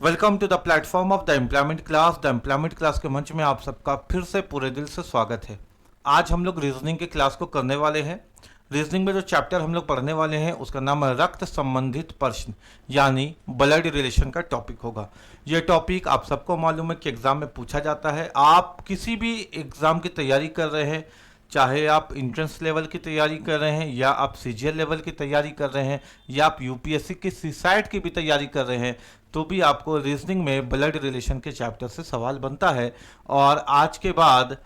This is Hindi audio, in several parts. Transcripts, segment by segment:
Welcome to the platform of the employment class. The employment class के मंच में आप सबका फिर से पूरे दिल से स्वागत है। आज हम लोग रीजनिंग के क्लास को करने वाले हैं। रीजनिंग में जो चैप्टर हम लोग पढ़ने वाले हैं उसका नाम है रक्त संबंधित प्रश्न, यानी ब्लड रिलेशन का टॉपिक होगा। ये टॉपिक आप सबको मालूम है कि एग्जाम में पूछा जाता है। आप किसी भी एग्जाम की तैयारी कर रहे हैं, चाहे आप इंट्रेंस लेवल की तैयारी कर रहे हैं या आप सीजीएल लेवल की तैयारी कर रहे हैं या आप यूपीएससी की सीसैट की भी तैयारी कर रहे हैं, तो भी आपको रीजनिंग में ब्लड रिलेशन के चैप्टर से सवाल बनता है। और आज के बाद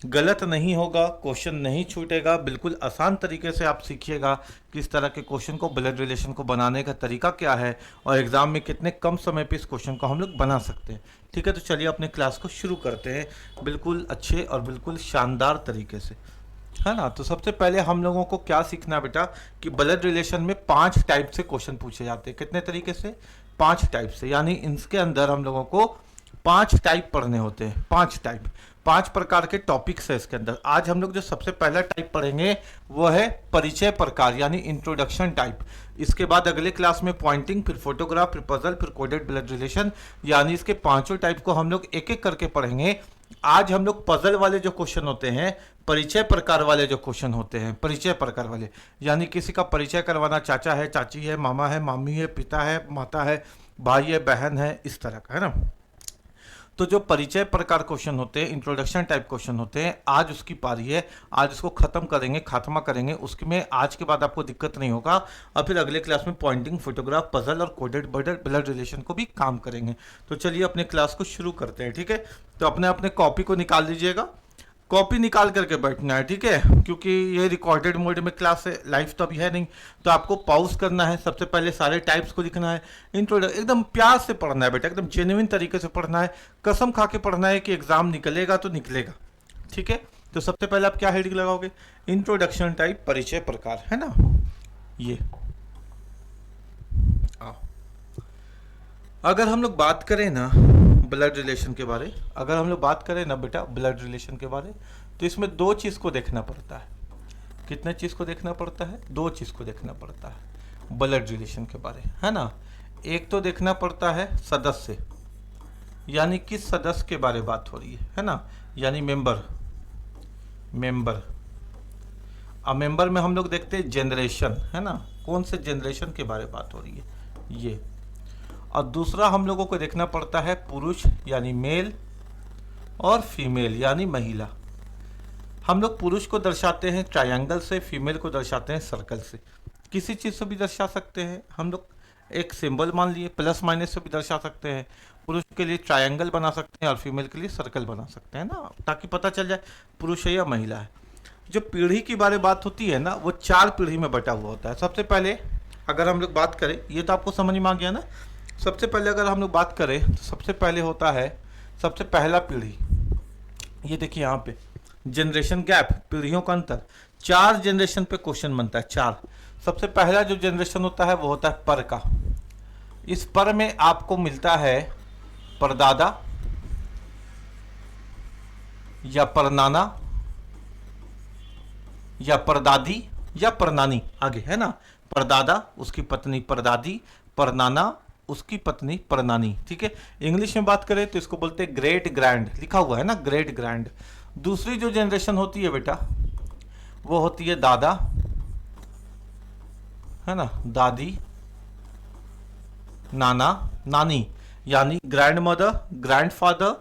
गलत नहीं होगा, क्वेश्चन नहीं छूटेगा, बिल्कुल आसान तरीके से आप सीखिएगा किस तरह के क्वेश्चन को, ब्लड रिलेशन को बनाने का तरीका क्या है और एग्जाम में कितने कम समय पे इस क्वेश्चन को हम लोग बना सकते हैं। ठीक है, तो चलिए अपने क्लास को शुरू करते हैं बिल्कुल अच्छे और बिल्कुल शानदार तरीके से, है ना। तो सबसे पहले हम लोगों को क्या सीखना है बेटा कि ब्लड रिलेशन में 5 टाइप से क्वेश्चन पूछे जाते हैं। कितने तरीके से? 5 टाइप से, यानी इसके अंदर हम लोगों को 5 टाइप पढ़ने होते हैं। 5 टाइप, 5 प्रकार के टॉपिक्स है इसके अंदर। आज हम लोग जो सबसे पहला टाइप पढ़ेंगे वो है परिचय प्रकार, यानी इंट्रोडक्शन टाइप। इसके बाद अगले क्लास में पॉइंटिंग, फिर फोटोग्राफ, फिर पजल, फिर कोडेड ब्लड रिलेशन, यानी इसके पांचों टाइप को हम लोग एक एक करके पढ़ेंगे। आज हम लोग पजल वाले जो क्वेश्चन होते हैं, परिचय प्रकार वाले जो क्वेश्चन होते हैं, परिचय प्रकार वाले, यानी किसी का परिचय करवाना, चाचा है, चाची है, मामा है, मामी है, पिता है, माता है, भाई है, बहन है, इस तरह का, है ना। तो जो परिचय प्रकार क्वेश्चन होते हैं, इंट्रोडक्शन टाइप क्वेश्चन होते हैं, आज उसकी पारी है। आज इसको खत्म करेंगे, खात्मा करेंगे। उसमें आज के बाद आपको दिक्कत नहीं होगा। और फिर अगले क्लास में पॉइंटिंग, फोटोग्राफ, पजल और कोडेड ब्लड रिलेशन को भी काम करेंगे। तो चलिए अपने क्लास को शुरू करते हैं। ठीक है, तो अपने अपने कॉपी को निकाल लीजिएगा। कॉपी निकाल करके बैठना है, ठीक है, क्योंकि ये रिकॉर्डेड मोड में क्लास है, लाइव तो अभी है नहीं। तो आपको पॉज करना है, सबसे पहले सारे टाइप्स को लिखना है, इंट्रोडक्शन एकदम प्यार से पढ़ना है बेटा, एकदम जेन्युइन तरीके से पढ़ना है, कसम खा के पढ़ना है कि एग्जाम निकलेगा तो निकलेगा। ठीक है, तो सबसे पहले आप क्या हेडिंग लगाओगे? इंट्रोडक्शन टाइप, परिचय प्रकार, है ना। ये आओ। अगर हम लोग बात करें ना ब्लड रिलेशन के बारे, अगर हम लोग बात करें ना बेटा ब्लड रिलेशन के बारे, तो इसमें 2 चीज़ को देखना पड़ता है। कितने चीज़ को देखना पड़ता है? 2 चीज़ को देखना पड़ता है ब्लड रिलेशन के बारे, है ना। एक तो देखना पड़ता है सदस्य, यानी किस सदस्य के बारे बात हो रही है ना, यानी मेंबर। मेंबर, अब मेंबर में हम लोग देखते हैं जनरेशन, है ना, कौन से जनरेशन के बारे बात हो रही है ये। और दूसरा हम लोगों को देखना पड़ता है पुरुष, यानी मेल, और फीमेल, यानी महिला। हम लोग पुरुष को दर्शाते हैं ट्रायंगल से, फीमेल को दर्शाते हैं सर्कल से। किसी चीज़ से भी दर्शा सकते हैं हम लोग, एक सिंबल मान लिए, प्लस माइनस से भी दर्शा सकते हैं। पुरुष के लिए ट्रायंगल बना सकते हैं और फीमेल के लिए सर्कल बना सकते हैं ना, ताकि पता चल जाए पुरुष है या महिला है। जो पीढ़ी की बारे बात होती है ना, वो 4 पीढ़ी में बटा हुआ होता है। सबसे पहले अगर हम लोग बात करें, ये तो आपको समझ में आ गया ना। सबसे पहले अगर हम लोग बात करें तो सबसे पहले होता है सबसे पहला पीढ़ी। ये देखिए यहाँ पे जनरेशन गैप, पीढ़ियों का अंतर। 4 जनरेशन पे क्वेश्चन बनता है, 4। सबसे पहला जो जनरेशन होता है वो होता है पर का। इस पर में आपको मिलता है परदादा या परनाना या परदादी या परनानी, आगे है ना। परदादा, उसकी पत्नी परदादी, परनाना, उसकी पत्नी परनानी। ठीक है, इंग्लिश में बात करें तो इसको बोलते हैं ग्रेट ग्रैंड, लिखा हुआ है ना, ग्रेट ग्रैंड। दूसरी जो जनरेशन होती है बेटा वो होती है दादा, है ना, दादी, नाना, नानी, यानी ग्रैंड मदर, ग्रैंड फादर।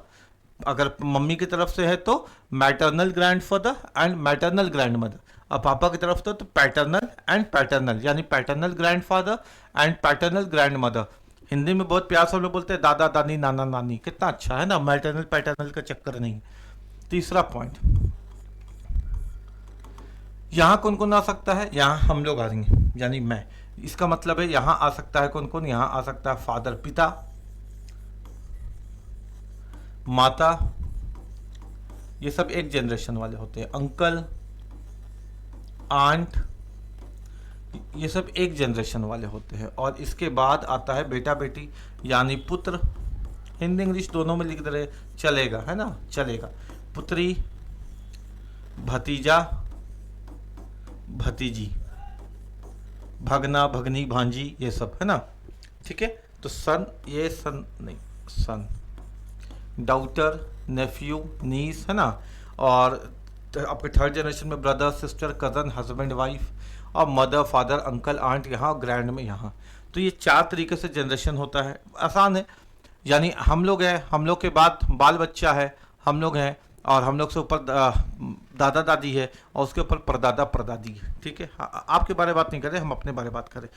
अगर मम्मी की तरफ से है तो maternal grand father and maternal grand mother, और पापा की तरफ से तो पैटर्नल एंड पैटर्नल, यानी paternal grand father and paternal grand mother. Hindi में बहुत प्यार से हम लोग बोलते हैं दादा दादी नाना नानी, कितना अच्छा है ना, मैटरनल पैटर्नल का चक्कर नहीं। तीसरा पॉइंट, यहाँ कौन कौन आ सकता है? यहाँ हम लोग आ जाएंगे, यानी मैं। इसका मतलब है यहाँ आ सकता है कौन कौन? यहाँ आ सकता है फादर, पिता, माता, ये सब एक जनरेशन वाले होते हैं। अंकल, आंट, ये सब एक जनरेशन वाले होते हैं। और इसके बाद आता है बेटा बेटी, यानी पुत्र, हिंदी इंग्लिश दोनों में लिख दे रहे, चलेगा, है ना, चलेगा। पुत्री, भतीजा, भतीजी, भगना, भगनी, भांजी, ये सब, है ना। ठीक है, तो सन, ये सन नहीं, सन, डॉटर, नेफ्यू, नीस, है ना। और आपके थर्ड जनरेशन में brother, sister, cousin, husband, wife, और मदर, फादर, अंकल, आंट यहाँ, और ग्रैंड में यहाँ। तो ये 4 तरीके से जनरेशन होता है, आसान है। यानी हम लोग हैं, हम लोग के बाद बाल बच्चा है, हम लोग हैं, और हम लोग से ऊपर दादा दादी है, और उसके ऊपर परदादा परदादी है। ठीक है, आपके बारे में बात नहीं करें, हम अपने बारे में बात करें।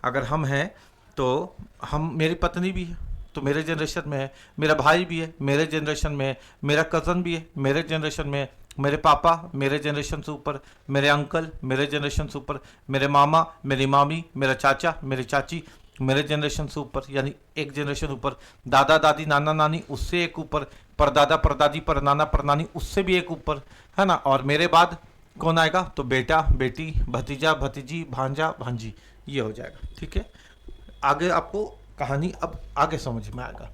अगर हम हैं तो हम, मेरी पत्नी भी है तो मेरे जनरेशन में है, मेरा भाई भी है मेरे जनरेशन में है, मेरा कज़न भी है मेरे जनरेशन में है, मेरे पापा मेरे जनरेशन से ऊपर, मेरे अंकल मेरे जनरेशन से ऊपर, मेरे मामा, मेरी मामी, मेरा चाचा, मेरी चाची मेरे जनरेशन से ऊपर, यानी एक जनरेशन ऊपर, दादा दादी, नाना नानी उससे एक ऊपर, परदादा परदादी, परनाना परनानी उससे भी एक ऊपर, है ना। और मेरे बाद कौन आएगा, तो बेटा बेटी, भतीजा भतीजी, भांजा भांजी, ये हो जाएगा। ठीक है, आगे आपको कहानी अब आगे समझ में आएगा।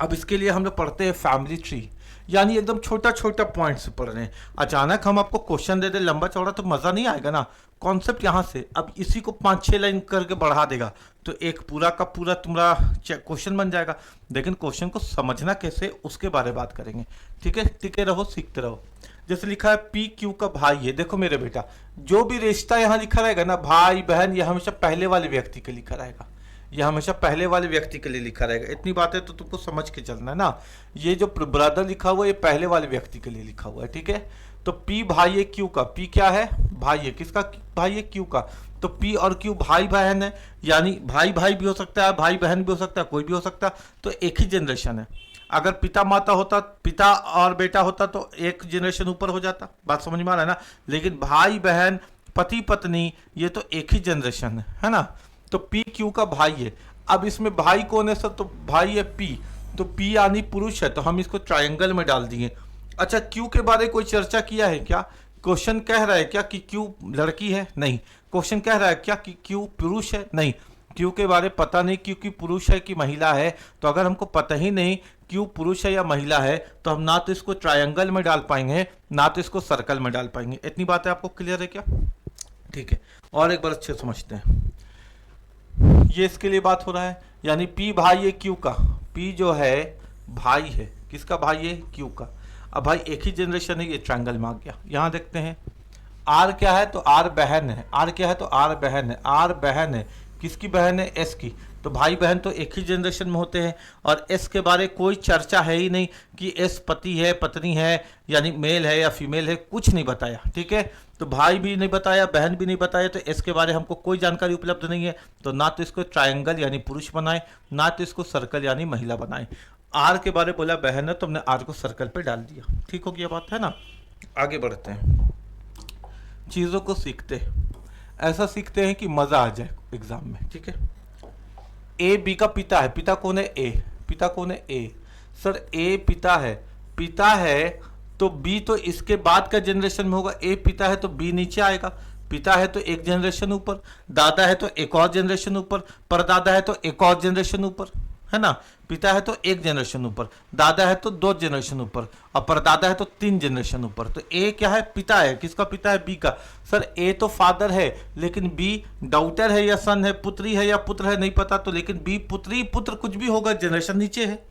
अब इसके लिए हम लोग पढ़ते हैं फैमिली ट्री, यानी एकदम छोटा छोटा पॉइंट से पढ़ रहे हैं। अचानक हम आपको क्वेश्चन दे दे लंबा चौड़ा तो मज़ा नहीं आएगा ना। कॉन्सेप्ट यहाँ से अब इसी को 5-6 लाइन करके बढ़ा देगा तो एक पूरा का पूरा तुम्हारा क्वेश्चन बन जाएगा। लेकिन क्वेश्चन को समझना कैसे, उसके बारे में बात करेंगे। ठीक है, टिके रहो, सीखते रहो। जैसे लिखा है पी क्यू का भाई है, देखो मेरे बेटा, जो भी रिश्ता यहाँ लिखा रहेगा ना, भाई बहन, यह हमेशा पहले वाले व्यक्ति के लिखा रहेगा, यह हमेशा पहले वाले व्यक्ति के लिए लिखा रहेगा। इतनी बातें तो तुमको समझ के चलना है ना। ये जो ब्रदर लिखा हुआ है ये पहले वाले व्यक्ति के लिए लिखा हुआ है। ठीक है, तो पी भाई है क्यू का, पी क्या है, भाई है, किसका भाई है, क्यू का। तो पी और क्यू भाई बहन है, यानी भाई भाई भी हो सकता है, भाई बहन भी हो सकता है, कोई भी हो सकता है, तो एक ही जनरेशन है। अगर पिता माता होता, पिता और बेटा होता तो एक जनरेशन ऊपर हो जाता, बात समझ में आ रहा है ना। लेकिन भाई बहन, पति पत्नी, ये तो एक ही जनरेशन है ना। तो पी क्यू का भाई है। अब इसमें भाई कौन है सर, तो भाई है पी, तो पी यानी पुरुष है, तो हम इसको ट्रायंगल में डाल दिए। अच्छा, क्यू के बारे में कोई चर्चा किया है क्या? क्वेश्चन कह रहा है क्या कि क्यू लड़की है? नहीं। क्वेश्चन कह रहा है क्या कि क्यू पुरुष है? नहीं। क्यू के बारे में पता नहीं क्यू की पुरुष है कि महिला है। तो अगर हमको पता ही नहीं क्यू पुरुष है या महिला है तो हम ना तो इसको ट्रायंगल में डाल पाएंगे ना तो इसको सर्कल में डाल पाएंगे। इतनी बातें आपको क्लियर है क्या? ठीक है, और एक बार अच्छे समझते हैं। ये इसके लिए बात हो रहा है, यानी पी भाई है क्यू का, पी जो है भाई है, किसका भाई है? क्यू का। अब भाई एक ही जनरेशन है, ये ट्रायंगल में आ गया। यहाँ देखते हैं आर क्या है, तो आर बहन है। आर क्या है, तो आर बहन है। आर बहन है, किसकी बहन है? एस की। तो भाई बहन तो एक ही जनरेशन में होते हैं। और एस के बारे कोई चर्चा है ही नहीं कि एस पति है पत्नी है, यानी मेल है या फीमेल है, कुछ नहीं बताया। ठीक है, तो भाई भी नहीं बताया, बहन भी नहीं बताया, तो एस के बारे हमको कोई जानकारी उपलब्ध नहीं है। तो ना तो इसको ट्रायंगल यानी पुरुष बनाए, ना तो इसको सर्कल यानी महिला बनाए। आर के बारे बोला बहन है तो हमने आर को सर्कल पे डाल दिया। ठीक हो गया बात, है ना। आगे बढ़ते हैं, चीज़ों को सीखते हैं, ऐसा सीखते हैं कि मज़ा आ जाए एग्जाम में। ठीक है, ए बी का पिता है। पिता कौन है? ए। पिता कौन है? ए। सर ए पिता है, पिता है तो बी तो इसके बाद का जनरेशन में होगा। ए पिता है तो बी नीचे आएगा। पिता है तो एक जनरेशन ऊपर, दादा है तो एक और जनरेशन ऊपर, परदादा है तो एक और जनरेशन ऊपर, है ना। पिता है तो एक जनरेशन ऊपर, दादा है तो 2 जनरेशन ऊपर, और परदादा है तो 3 जनरेशन ऊपर। तो ए क्या है? पिता है। किसका पिता है? बी का। सर ए तो फादर है, लेकिन बी डॉटर है या सन है, पुत्री है या पुत्र है, नहीं पता। तो लेकिन बी पुत्री पुत्र कुछ भी होगा, जनरेशन नीचे है,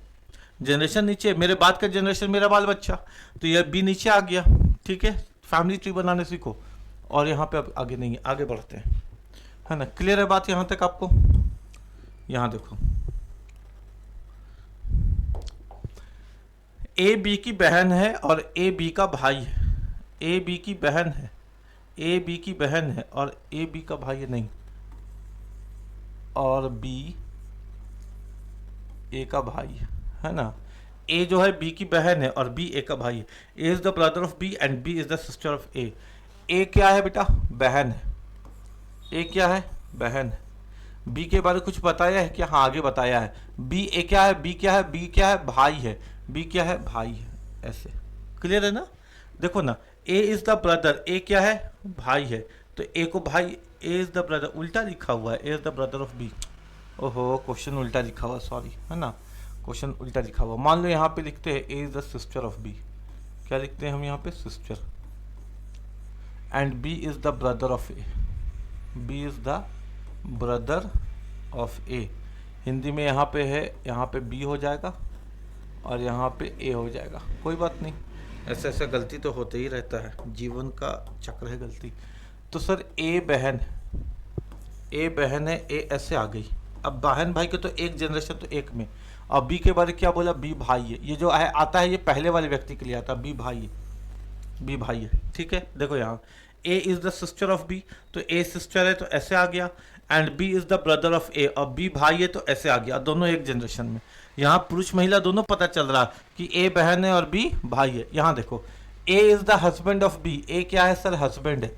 जनरेशन नीचे। मेरे बाद का जनरेशन मेरा बाल बच्चा, तो यह बी नीचे आ गया। ठीक है, फैमिली ट्री बनाने सीखो। और यहाँ पे अब आगे नहीं है, आगे बढ़ते हैं, है ना। क्लियर है बात यहाँ तक आपको? यहाँ देखो, ए बी की बहन है और ए बी का भाई है। ए बी की बहन है, ए बी की बहन है और ए बी का भाई है, नहीं, और बी ए का भाई है ना। ए जो है बी की बहन है और बी ए का भाई है। A is the brother of B and B is the sister of A. A क्या है बेटा? बहन है। ए क्या है? बहन है। बी के बारे में कुछ बताया है क्या? हाँ, आगे बताया है। बी ए क्या है? बी क्या है? बी क्या है? भाई है। बी क्या है? भाई है। ऐसे क्लियर है ना। देखो ना, ए इज द ब्रदर, ए क्या है? भाई है, तो ए को भाई, ए इज द ब्रदर, उल्टा लिखा हुआ है, A is the brother of B. ओहो, क्वेश्चन उल्टा लिखा हुआ, सॉरी, है ना, क्वेश्चन उल्टा लिखा हुआ। मान लो यहाँ पे लिखते हैं A is the sister of B. क्या लिखते हैं हम यहाँ पे? Sister. And B is the brother of A. B is the brother of A. Hindi में यहाँ पे है, यहाँ पे बी हो जाएगा और यहाँ पे ए हो जाएगा। कोई बात नहीं, ऐसे ऐसे गलती तो होते ही रहता है, जीवन का चक्र है गलती। तो सर ए बहन है, ए ऐसे आ गई। अब बहन भाई के तो एक जनरेशन तो एक में। अब बी के बारे क्या बोला, बी भाई है। ये जो है आता है ये पहले वाले व्यक्ति के लिए आता है, बी भाई है, बी भाई है। ठीक है, देखो यहाँ A is the sister of B, तो ए सिस्टर है तो ऐसे आ गया। And B is the brother of A, और बी भाई है तो ऐसे आ गया, दोनों एक जनरेशन में। यहाँ पुरुष महिला दोनों पता चल रहा कि ए बहन है और बी भाई है। यहाँ देखो A is the husband of B, A क्या है सर, हस्बैंड है।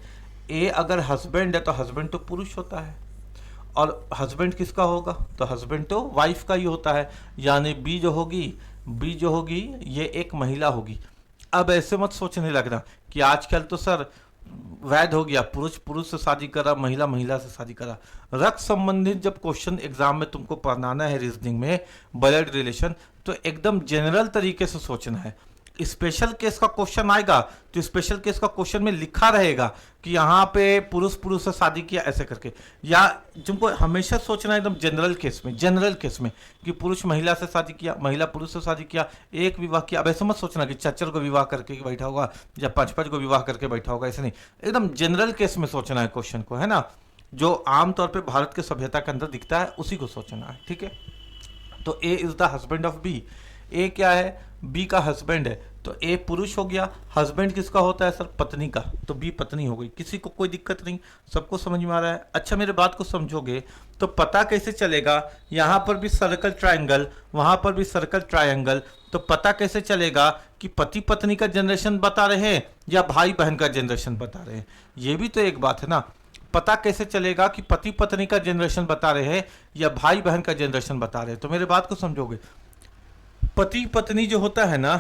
ए अगर हस्बैंड है तो हस्बैंड तो पुरुष होता है, और हस्बैंड किसका होगा, तो हस्बैंड तो वाइफ का ही होता है। यानी बी जो होगी ये एक महिला होगी। अब ऐसे मत सोचने लगना कि आजकल तो सर वैध हो गया, पुरुष पुरुष से शादी करा, महिला महिला से शादी करा। रक्त संबंधित जब क्वेश्चन एग्जाम में तुमको पढ़ाना है रीजनिंग में, ब्लड रिलेशन, तो एकदम जनरल तरीके से सोचना है। स्पेशल केस का क्वेश्चन आएगा तो स्पेशल केस का क्वेश्चन में लिखा रहेगा कि यहाँ पे पुरुष पुरुष से शादी किया ऐसे करके, या तुमको हमेशा सोचना है एकदम जनरल केस में कि पुरुष महिला से शादी किया, महिला पुरुष से शादी किया, एक विवाह किया। अब ऐसे मत सोचना कि 4 को विवाह करके बैठा होगा या 5 को विवाह करके बैठा होगा, ऐसे नहीं। एकदम जनरल केस में सोचना है क्वेश्चन को, है ना, जो आमतौर पर भारत के सभ्यता के अंदर दिखता है उसी को सोचना है। ठीक है, तो A is the husband of B, A क्या है, बी का हस्बैंड है, तो ए पुरुष हो गया। हस्बैंड किसका होता है सर, पत्नी का, तो बी पत्नी हो गई। किसी को कोई दिक्कत नहीं, सबको समझ में आ रहा है। अच्छा मेरे बात को समझोगे तो पता कैसे चलेगा, यहाँ पर भी सर्कल ट्रायंगल, वहाँ पर भी सर्कल ट्रायंगल, तो पता कैसे चलेगा कि पति पत्नी का जनरेशन बता रहे हैं या भाई बहन का जनरेशन बता रहे हैं। ये भी तो एक बात है ना, पता कैसे चलेगा कि पति पत्नी का जनरेशन बता रहे हैं या भाई बहन का जनरेशन बता रहे हैं। तो मेरे बात को समझोगे, पति पत्नी जो होता है ना,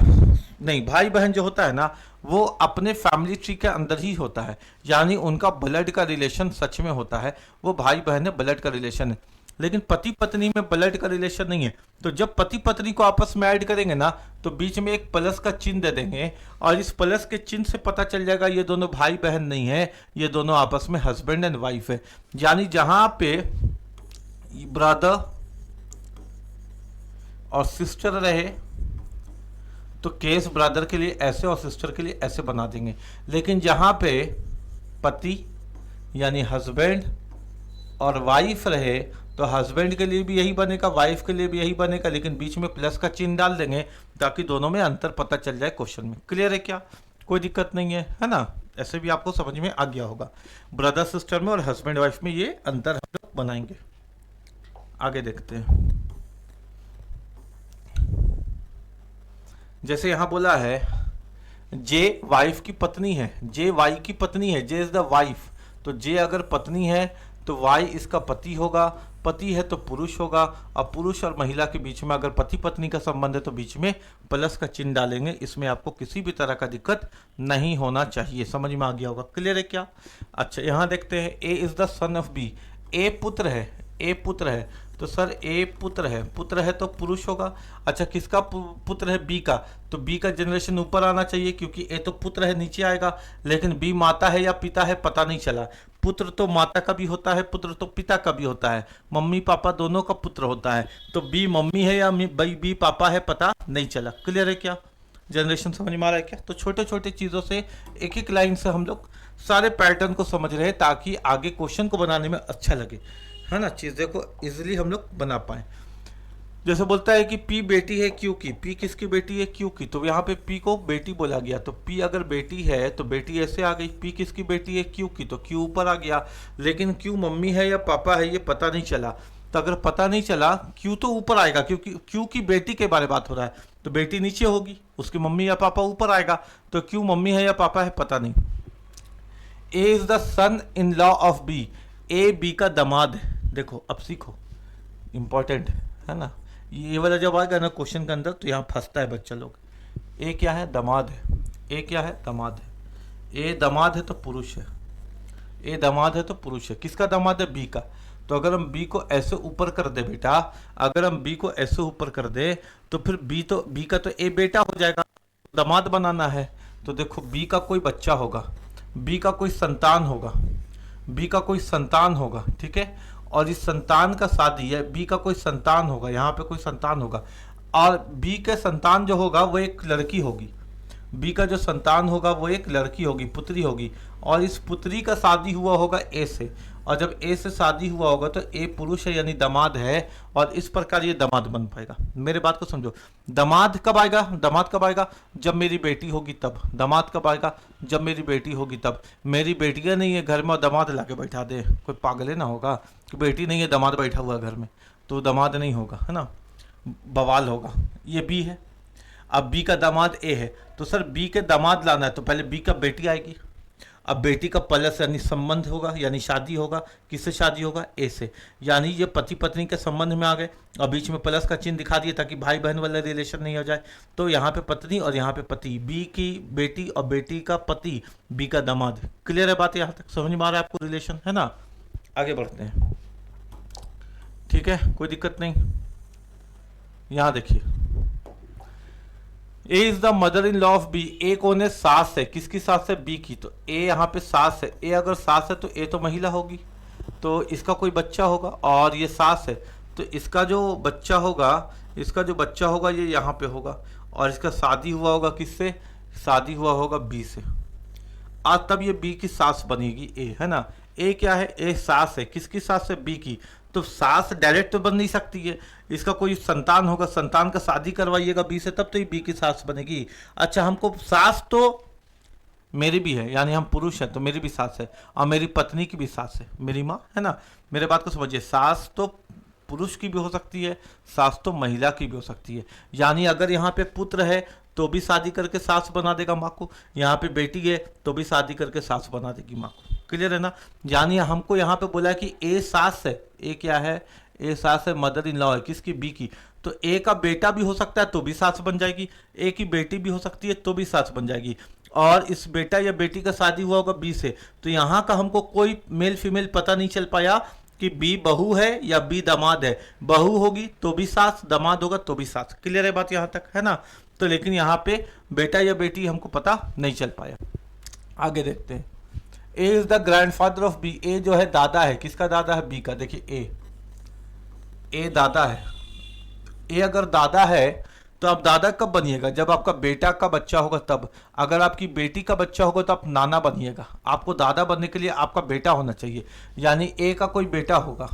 नहीं भाई बहन जो होता है ना, वो अपने फैमिली ट्री के अंदर ही होता है, यानी उनका ब्लड का रिलेशन सच में होता है, वो भाई बहन है, ब्लड का रिलेशन है। लेकिन पति पत्नी में ब्लड का रिलेशन नहीं है। तो जब पति पत्नी को आपस में ऐड करेंगे ना, तो बीच में एक प्लस का चिन्ह दे देंगे, और इस प्लस के चिन्ह से पता चल जाएगा ये दोनों भाई बहन नहीं है, ये दोनों आपस में हस्बैंड एंड वाइफ है। यानी जहां पे ब्रदर और सिस्टर रहे तो केस ब्रदर के लिए ऐसे और सिस्टर के लिए ऐसे बना देंगे। लेकिन जहाँ पे पति यानी हस्बैंड और वाइफ रहे तो हस्बैंड के लिए भी यही बनेगा, वाइफ के लिए भी यही बनेगा, लेकिन बीच में प्लस का चिन्ह डाल देंगे ताकि दोनों में अंतर पता चल जाए क्वेश्चन में। क्लियर है क्या, कोई दिक्कत नहीं है ना। ऐसे भी आपको समझ में आ गया होगा। ब्रदर सिस्टर में और हस्बैंड वाइफ में ये अंतर हम लोग बनाएंगे। आगे देखते हैं। जैसे यहां बोला है जे वाइफ की पत्नी है, जे वाई की पत्नी है, जे इज द वाइफ, तो जे अगर पत्नी है तो वाई इसका पति होगा, पति है तो पुरुष होगा, और पुरुष और महिला के बीच में अगर पति पत्नी का संबंध है तो बीच में प्लस का चिन्ह डालेंगे। इसमें आपको किसी भी तरह का दिक्कत नहीं होना चाहिए। समझ में आ गया होगा, क्लियर है क्या। अच्छा यहाँ देखते हैं, A is the son of B, A पुत्र है, ए पुत्र है, तो सर ए पुत्र है तो पुरुष होगा। अच्छा किसका पुत्र है, बी का, तो बी का जनरेशन ऊपर आना चाहिए क्योंकि ए तो पुत्र है नीचे आएगा, लेकिन बी माता है या पिता है पता नहीं चला। पुत्र तो माता का भी होता है, पुत्र तो पिता का भी होता है, मम्मी पापा दोनों का पुत्र होता है, तो बी मम्मी है या बी पापा है पता नहीं चला। क्लियर है क्या, जनरेशन समझ में आ रहा है क्या। तो छोटे छोटे चीज़ों से एक एक लाइन से हम लोग सारे पैटर्न को समझ रहे हैं ताकि आगे क्वेश्चन को बनाने में अच्छा लगे, है ना, चीज़ें को इजीली हम लोग बना पाए। जैसे बोलता है कि पी बेटी है क्यू की, पी किसकी बेटी है, क्यू की, तो यहाँ पे पी को बेटी बोला गया, तो पी अगर बेटी है तो बेटी ऐसे आ गई। पी किसकी बेटी है, क्यू की, तो क्यू ऊपर आ गया, लेकिन क्यू मम्मी है या पापा है ये पता नहीं चला। तो अगर पता नहीं चला क्यू तो ऊपर आएगा क्योंकि क्यू की बेटी के बारे में बात हो रहा है, तो बेटी नीचे होगी, उसकी मम्मी या पापा ऊपर आएगा, तो क्यू मम्मी है या पापा है पता नहीं। A is the son in law of B, A B का दामाद है। देखो अब सीखो, इंपॉर्टेंट है ना, ये वाला जब आएगा ना क्वेश्चन के अंदर तो यहाँ फंसता है बच्चा लोग। ए क्या है, दामाद है, ए क्या है, दामाद है, ए दामाद है तो पुरुष है, ए दामाद है तो पुरुष है। किसका दामाद है, बी का, तो अगर हम बी को ऐसे ऊपर कर दे बेटा, अगर हम बी को ऐसे ऊपर कर दे तो फिर बी का तो ए बेटा हो जाएगा, दामाद बनाना है, तो देखो बी का कोई बच्चा होगा, बी का कोई संतान होगा, बी का कोई संतान होगा, ठीक है, और इस संतान का शादी है, बी का कोई संतान होगा, यहाँ पे कोई संतान होगा, और बी के संतान जो होगा वो एक लड़की होगी, बी का जो संतान होगा वो एक लड़की होगी, पुत्री होगी, और इस पुत्री का शादी हुआ होगा ए से, और जब ए से शादी हुआ होगा तो ए पुरुष है यानी दामाद है, और इस प्रकार ये दामाद बन पाएगा। मेरे बात को समझो, दामाद कब आएगा, दामाद कब आएगा, जब मेरी बेटी होगी तब। दामाद कब आएगा, जब मेरी बेटी होगी तब। मेरी बेटियां नहीं है घर में और दामाद ला के बैठा दे, कोई पागल ना होगा कि बेटी नहीं है दामाद बैठा हुआ घर में, तो दामाद नहीं होगा, है ना, बवाल होगा। ये बी है, अब बी का दामाद ए है, तो सर बी के दामाद लाना है तो पहले बी का बेटी आएगी। अब बेटी का प्लस यानी संबंध होगा, यानी शादी होगा, किससे शादी होगा, ए से, यानी ये पति पत्नी के संबंध में आ गए, और बीच में प्लस का चिन्ह दिखा दिया ताकि भाई बहन वाला रिलेशन नहीं हो जाए। तो यहाँ पे पत्नी और यहाँ पे पति, बी की बेटी और बेटी का पति, बी का दामाद। क्लियर है बात, यहाँ तक समझ में आ रहा है आपको रिलेशन, है ना। आगे बढ़ते हैं, ठीक है, कोई दिक्कत नहीं। यहाँ देखिए, A is the mother in law of B, A कौन है, सास है, किसकी सास है, बी की, तो ए यहाँ पे सास है। ए अगर सास है तो ए तो महिला होगी, तो इसका कोई बच्चा होगा, और ये सास है तो इसका जो बच्चा होगा, इसका जो बच्चा होगा ये यहाँ पे होगा, और इसका शादी हुआ होगा किससे, शादी हुआ होगा बी से, आज तब ये बी की सास बनेगी ए, है ना। ए क्या है, ए सास है, किसकी सास है, बी की, तो सास डायरेक्ट तो बन नहीं सकती है, इसका कोई संतान होगा, संतान का शादी करवाइएगा बी से तब तो ये बी की सास बनेगी। अच्छा, हमको सास तो मेरी भी है, यानी हम पुरुष हैं तो मेरी भी सास है, और मेरी पत्नी की भी सास है, मेरी माँ, है ना। मेरे बात को समझिए, सास तो पुरुष की भी हो सकती है, सास तो महिला की भी हो सकती है, यानी अगर यहाँ पे पुत्र है तो भी शादी करके सास बना देगा माँ को, यहाँ पे बेटी है तो भी शादी करके सास बना देगी माँ को। क्लियर है ना। यानी हमको यहाँ पे बोला कि ए सास है, ए क्या है, ए सास है, मदर इन लॉ है, किसकी, बी की, तो ए का बेटा भी हो सकता है तो भी सास बन जाएगी, ए की बेटी भी हो सकती है तो भी सास बन जाएगी, और इस बेटा या बेटी का शादी हुआ होगा बी से, तो यहाँ का हमको कोई मेल फीमेल पता नहीं चल पाया कि बी बहू है या बी दामाद है। बहू होगी तो भी सास, दामाद होगा तो भी सास। क्लियर है बात यहाँ तक, है ना। तो लेकिन यहाँ पे बेटा या बेटी हमको पता नहीं चल पाया। आगे देखते हैं, A is the grandfather of B, A जो है दादा है, किसका दादा है, बी का। देखिए ए दादा है, ए अगर दादा है तो अब दादा कब बनिएगा, जब आपका बेटा का बच्चा होगा तब। अगर आपकी बेटी का बच्चा होगा तो आप नाना बनिएगा। आपको दादा बनने के लिए आपका बेटा होना चाहिए, यानी ए का कोई बेटा होगा,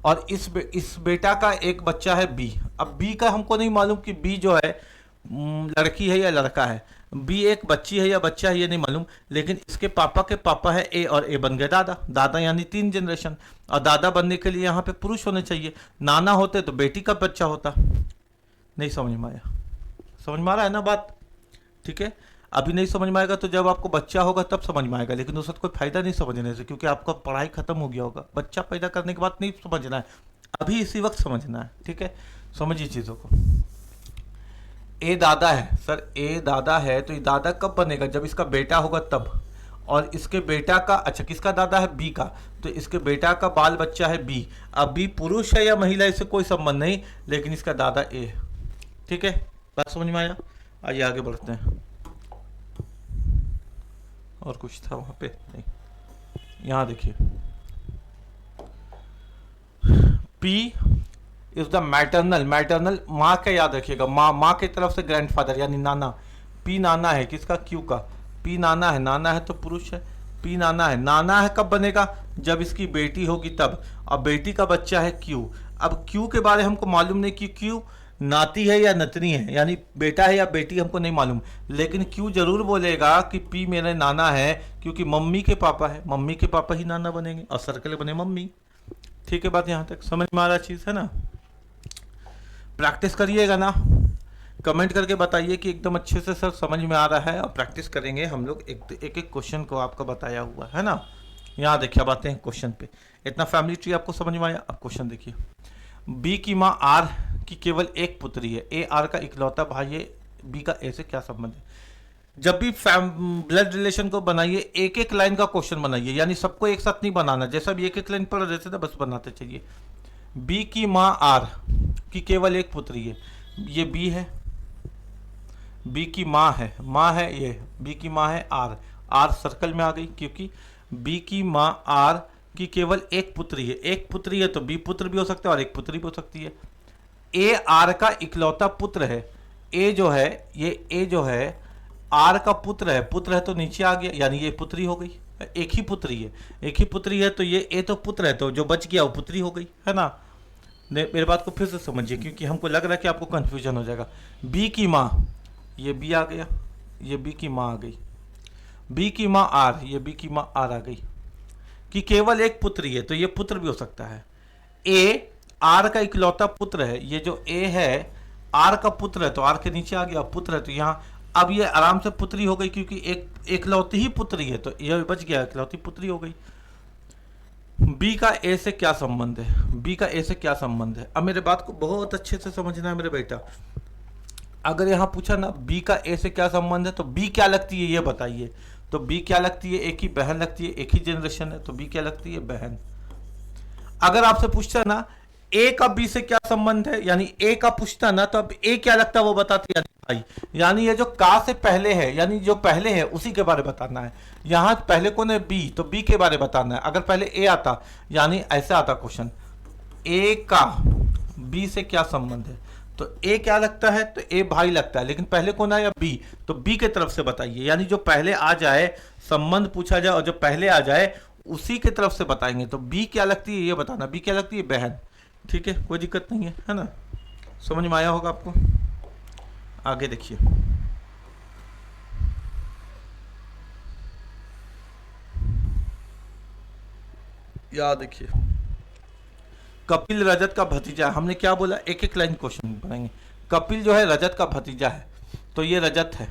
और इस बेटा का एक बच्चा है बी। अब बी का हमको नहीं मालूम कि बी जो है लड़की है या लड़का है, बी एक बच्ची है या बच्चा है ये नहीं मालूम, लेकिन इसके पापा के पापा है ए, और ए बन गए दादा। दादा यानी 3 जनरेशन, और दादा बनने के लिए यहाँ पे पुरुष होने चाहिए। नाना होते तो बेटी का बच्चा होता। नहीं समझ में आया, समझ में आ रहा है ना बात, ठीक है। अभी नहीं समझ में आएगा तो जब आपको बच्चा होगा तब समझ में आएगा, लेकिन उसका कोई फायदा नहीं समझने से, क्योंकि आपका पढ़ाई खत्म हो गया होगा। बच्चा पैदा करने के बाद नहीं समझना है, अभी इसी वक्त समझना है, ठीक है। समझिए चीज़ों को। ए दादा है सर, ए दादा है तो ये दादा कब बनेगा, जब इसका बेटा होगा तब। और इसके बेटा का, अच्छा किसका दादा है, बी का, तो इसके बेटा का बाल बच्चा है बी। अब बी पुरुष है या महिला इससे कोई संबंध नहीं, लेकिन इसका दादा ए है, ठीक है। बात समझ में आया। आइए आगे बढ़ते हैं। और कुछ था वहां पे नहीं, यहां देखिए, P is the maternal, maternal माँ का याद रखिएगा, माँ की तरफ से ग्रैंडफादर यानी नाना। पी नाना है किसका, क्यू का। पी नाना है, नाना है तो पुरुष है, पी नाना है। नाना है कब बनेगा, जब इसकी बेटी होगी तब, और बेटी का बच्चा है क्यू। अब क्यू के बारे में हमको मालूम नहीं कि क्यू नाती है या नतनी है, यानी बेटा है या बेटी हमको नहीं मालूम, लेकिन क्यू जरूर बोलेगा कि पी मेरे नाना है, क्योंकि मम्मी के पापा है, मम्मी के पापा ही नाना बनेंगे, और सर्कल बने मम्मी। ठीक है बात यहाँ तक समझ में आ रहा चीज़, है ना। प्रैक्टिस करिएगा ना, कमेंट करके बताइए कि एकदम अच्छे से सर समझ में आ रहा है, और प्रैक्टिस करेंगे हम लोग एक एक क्वेश्चन को आपका बताया हुआ है ना। यहाँ देखिए अब आते हैं क्वेश्चन पे। इतना फैमिली ट्री आपको समझ में आया। अब क्वेश्चन देखिए, बी की माँ आर की केवल एक पुत्री है, ए आर का इकलौता भाई है, बी का ए से क्या संबंध है। जब भी ब्लड रिलेशन को बनाइए एक एक लाइन का क्वेश्चन बनाइए, यानी सबको एक साथ नहीं बनाना, जैसा भी एक एक लाइन पढ़ रहे थे ना बस बनाते चलिए। बी की माँ आर की केवल एक पुत्री है, ये बी है, बी की माँ है ये, बी की माँ है आर, आर सर्कल में आ गई क्योंकि बी की माँ आर कि केवल एक पुत्री है। एक पुत्री है तो बी पुत्र भी हो सकता है और एक पुत्री भी हो सकती है। ए आर का इकलौता पुत्र है। ए जो है, ये ए जो है आर का पुत्र है तो नीचे आ गया, यानी ये पुत्री हो गई। एक ही पुत्री है, एक ही पुत्री है तो ये ए तो पुत्र है, तो जो बच गया वो पुत्री हो गई, है ना। मेरे बात को फिर से समझिए, क्योंकि हमको लग रहा है कि आपको कंफ्यूजन हो जाएगा। बी की माँ, ये बी आ गया, ये बी की माँ आ गई। बी की माँ आर, ये बी की माँ आर आ गई। कि केवल एक पुत्री है तो ये पुत्र भी हो सकता है। ए आर का इकलौता पुत्र है, ये जो ए है आर का पुत्र है तो आर के नीचे आ गया, पुत्र है तो यहाँ अब ये आराम से पुत्री हो गई, क्योंकि एक इकलौती ही पुत्री है तो ये बच गया, इकलौती पुत्री हो गई। बी का ए से क्या संबंध है? बी का ए से क्या संबंध है? अब मेरे बात को बहुत अच्छे से समझना है मेरे बेटा। अगर यहाँ पूछा ना बी का ए से क्या संबंध है तो बी क्या लगती है ये बताइए। तो बी क्या लगती है? एक ही बहन लगती है, एक ही जनरेशन है, तो बी क्या लगती है? बहन। अगर आपसे पूछता ना ए का बी से क्या संबंध है, यानी ए का पूछता ना, तो अब ए क्या लगता है वो बताते, यानी भाई, यानी ये जो का से पहले है, यानी जो पहले है उसी के बारे में बताना है। यहाँ पहले कौन है? बी, तो बी के बारे में बताना है। अगर पहले ए आता, यानी ऐसा आता क्वेश्चन, ए का बी से क्या संबंध है, तो ए क्या लगता है? तो ए भाई लगता है, लेकिन पहले कौन आया? बी, तो बी के तरफ से बताइए। यानी जो पहले आ जाए, संबंध पूछा जाए और जो पहले आ जाए उसी के तरफ से बताएंगे। तो बी क्या लगती है ये बताना। बी क्या लगती है? बहन। ठीक है, कोई दिक्कत नहीं है ना। समझ में आया होगा आपको। आगे देखिए, याद देखिए, कपिल रजत का भतीजा। हमने क्या बोला? एक एक लाइन क्वेश्चन बनाएंगे। कपिल जो है रजत का भतीजा है, तो ये रजत है,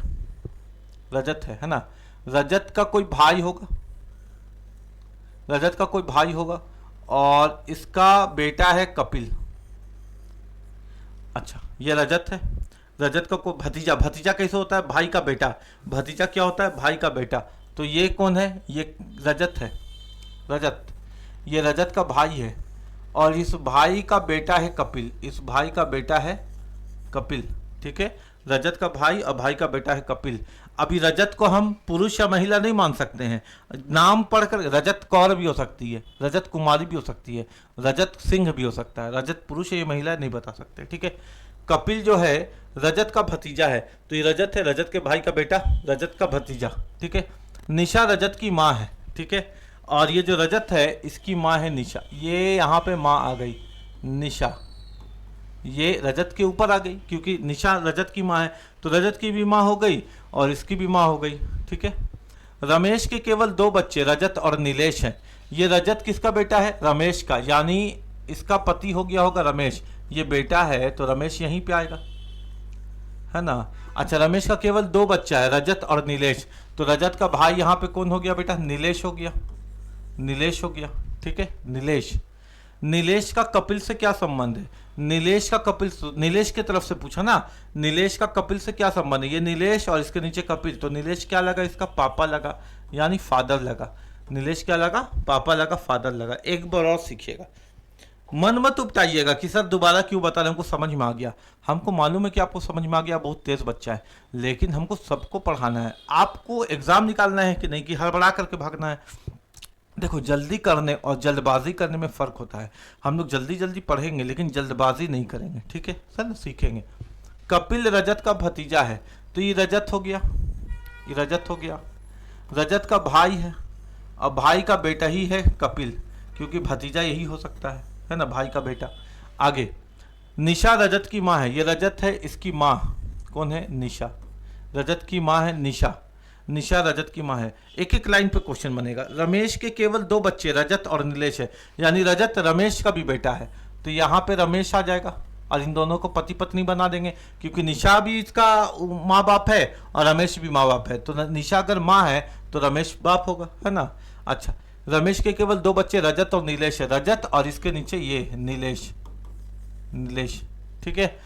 रजत है ना। रजत का कोई भाई होगा, रजत का कोई भाई होगा और इसका बेटा है कपिल। अच्छा, ये रजत है, रजत का कोई भतीजा। भतीजा कैसे होता है? भाई का बेटा। भतीजा क्या होता है? भाई का बेटा। तो ये कौन है? ये रजत है, रजत। ये रजत का भाई है और इस भाई का बेटा है कपिल। इस भाई का बेटा है कपिल। ठीक है, रजत का भाई और भाई का बेटा है कपिल। अभी रजत को हम पुरुष या महिला नहीं मान सकते हैं। नाम पढ़कर रजत कौर भी हो सकती है, रजत कुमारी भी हो सकती है, रजत सिंह भी हो सकता है। रजत पुरुष है या महिला नहीं बता सकते। ठीक है, कपिल जो है रजत का भतीजा है, तो ये रजत है, रजत के भाई का बेटा, रजत का भतीजा। ठीक है, निशा रजत की माँ है। ठीक है, और ये जो रजत है इसकी माँ है निशा। ये यहाँ पे माँ आ गई निशा, ये रजत के ऊपर आ गई क्योंकि निशा रजत की माँ है, तो रजत की भी माँ हो गई और इसकी भी माँ हो गई। ठीक है, रमेश के केवल 2 बच्चे रजत और नीलेश हैं। ये रजत किसका बेटा है? रमेश का, यानी इसका पति हो गया होगा रमेश। ये बेटा है तो रमेश यहीं पे आएगा, है ना। अच्छा, रमेश का केवल 2 बच्चा है रजत और नीलेश, तो रजत का भाई यहाँ पे कौन हो गया बेटा? नीलेश हो गया, नीलेश हो गया। ठीक है, नीलेश। नीलेश का कपिल से क्या संबंध है? नीलेश का कपिल, नीलेश की तरफ से पूछा ना, नीलेश का कपिल से क्या संबंध है? ये नीलेश और इसके नीचे कपिल, तो नीलेश क्या लगा? इसका पापा लगा, यानी फादर लगा। नीलेश क्या लगा? पापा लगा, फादर लगा। एक बार और सीखिएगा, मन मत उपटाइएगा कि सर दोबारा क्यों बता रहे, हमको समझ में आ गया। हमको मालूम है कि आपको समझ में आ गया, बहुत तेज बच्चा है, लेकिन हमको सबको पढ़ाना है। आपको एग्जाम निकालना है कि नहीं कि हड़बड़ा करके भागना है। देखो, जल्दी करने और जल्दबाजी करने में फ़र्क होता है। हम लोग जल्दी जल्दी पढ़ेंगे लेकिन जल्दबाजी नहीं करेंगे। ठीक है सर, सीखेंगे। कपिल रजत का भतीजा है, तो ये रजत हो गया, ये रजत हो गया। रजत का भाई है और भाई का बेटा ही है कपिल, क्योंकि भतीजा यही हो सकता है ना, भाई का बेटा। आगे, निशा रजत की माँ है, ये रजत है, इसकी माँ कौन है? निशा। रजत की माँ है निशा, निशा रजत की माँ है। एक एक लाइन पे क्वेश्चन बनेगा। रमेश के केवल 2 बच्चे रजत और नीलेश है, यानी रजत रमेश का भी बेटा है, तो यहाँ पे रमेश आ जाएगा और इन दोनों को पति पत्नी बना देंगे, क्योंकि निशा भी इसका माँ बाप है और रमेश भी माँ बाप है, तो निशा अगर माँ है तो रमेश बाप होगा, है ना। अच्छा, रमेश के केवल 2 बच्चे रजत और नीलेश है, रजत और इसके नीचे ये नीलेश, नीलेश। ठीक है,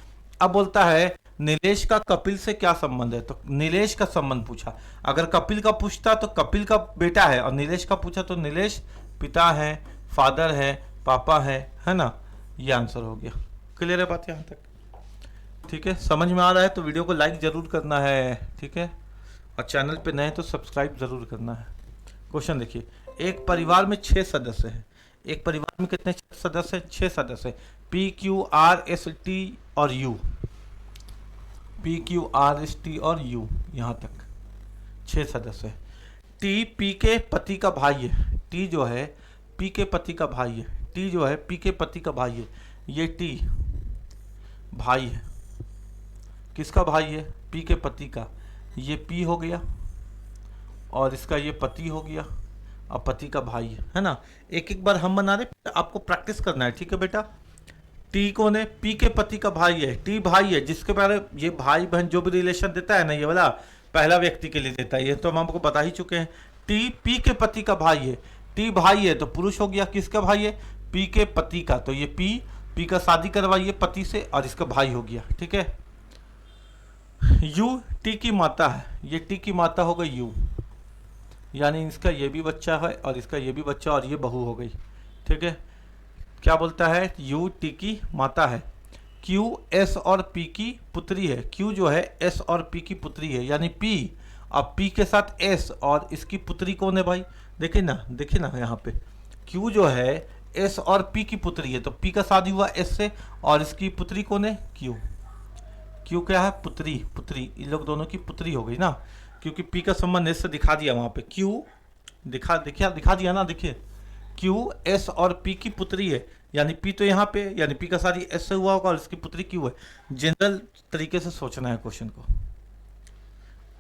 अब बोलता है नीलेश का कपिल से क्या संबंध है, तो नीलेश का संबंध पूछा। अगर कपिल का पूछता तो कपिल का बेटा है, और नीलेश का पूछा तो नीलेश पिता है, फादर है, पापा है ना। ये आंसर हो गया। क्लियर है बात यहाँ तक? ठीक है, समझ में आ रहा है तो वीडियो को लाइक जरूर करना है। ठीक है, और चैनल पे नए तो सब्सक्राइब जरूर करना है। क्वेश्चन देखिए, एक परिवार में 6 सदस्य हैं, एक परिवार में कितने सदस्य हैं? 6 सदस्य। P Q R S T और U, P Q R S T और यू, यहाँ तक 6 सदस्य है। टी पी के पति का भाई है, टी जो है पी के पति का भाई है, टी जो है पी के पति का भाई है। ये टी भाई है, किसका भाई है? पी के पति का। ये पी हो गया और इसका ये पति हो गया और पति का भाई है ना। एक एक बार हम बना रहे, आपको प्रैक्टिस करना है, ठीक है बेटा। टी कौन है? पी के पति का भाई है। टी भाई है, जिसके बारे ये भाई बहन जो भी रिलेशन देता है ना, ये वाला पहला व्यक्ति के लिए देता है, ये तो हम आपको बता ही चुके हैं। टी पी के पति का भाई है, टी भाई है तो पुरुष हो गया, किसका भाई है? पी के पति का। तो ये पी का शादी करवाइए पति से और इसका भाई हो गया, ठीक है। यू टी की माता है, ये टी की माता हो गई यू, यानी इसका ये भी बच्चा है और इसका ये भी बच्चा और ये बहू हो गई, ठीक है। क्या बोलता है? यू टी की माता है। क्यू एस और पी की पुत्री है, क्यू जो है एस और पी की पुत्री है, यानी पी अब पी के साथ एस और इसकी पुत्री कौन है भाई? देखिए ना यहाँ पे क्यू जो है एस और पी की पुत्री है, तो पी का शादी हुआ एस से और इसकी पुत्री कौन है? क्यू। क्यू क्या है? पुत्री, इन लोग दोनों की पुत्री हो गई ना, क्योंकि पी का संबंध एस से दिखा दिया वहाँ पे। क्यू दिखा दिया ना, देखिए क्यू एस और पी की पुत्री है, यानी पी तो यहाँ पे, यानी पी का शादी एस से हुआ होगा और इसकी पुत्री क्यू है। जनरल तरीके से सोचना है क्वेश्चन को।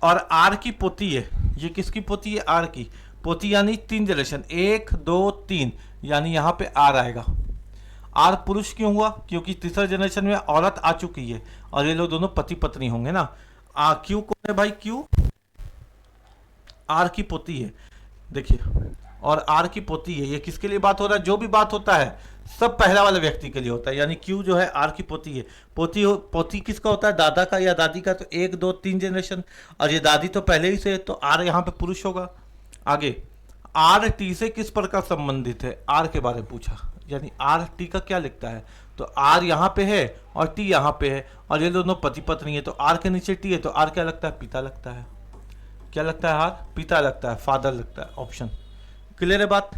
और आर की पोती है, ये किसकी पोती है? आर की पोती, यानी 3 जनरेशन, 1 2 3, यानी यहाँ पे आर आएगा। आर पुरुष क्यों हुआ? क्योंकि तीसरे जनरेशन में औरत आ चुकी है और ये लोग दोनों पति पत्नी होंगे ना। क्यू कौन है भाई? क्यू आर की पोती है, देखिए, और आर की पोती है। ये किसके लिए बात हो रहा है? जो भी बात होता है सब पहला वाले व्यक्ति के लिए होता है, यानी क्यू जो है आर की पोती है। पोती किसका होता है? दादा का या दादी का। तो 1 2 3 जनरेशन, और ये दादी तो पहले ही से है, तो आर यहाँ पे पुरुष होगा। आगे आर टी से किस प्रकार संबंधित है? आर के बारे में पूछा, यानी आर टी का क्या लिखता है? तो आर यहाँ पे है और टी यहाँ पे है और ये दोनों पति पत्नी है, तो आर के नीचे टी है, तो आर क्या लगता है? पिता लगता है। क्या लगता है? आर पिता लगता है, फादर लगता है। ऑप्शन क्लियर है बात?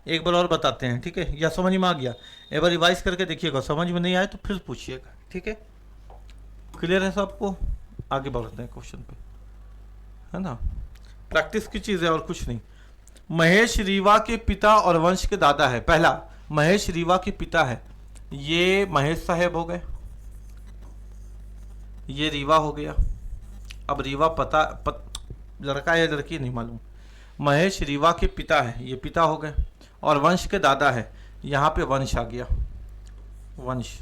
एक बार और बताते हैं, ठीक है, या समझ में आ गया? एक बार रिवाइज करके देखिएगा, समझ में नहीं आए तो फिर पूछिएगा, ठीक है। क्लियर है सबको? आगे बढ़ते हैं क्वेश्चन पे, है ना। प्रैक्टिस की चीज़ है और कुछ नहीं। महेश रीवा के पिता और वंश के दादा है। पहला, महेश रीवा के पिता है, ये महेश साहेब हो गए, ये रीवा हो गया। अब रीवा लड़का या लड़की नहीं मालूम। महेश रीवा के पिता है, ये पिता हो गए, और वंश के दादा है, यहाँ पे वंश आ गया, वंश।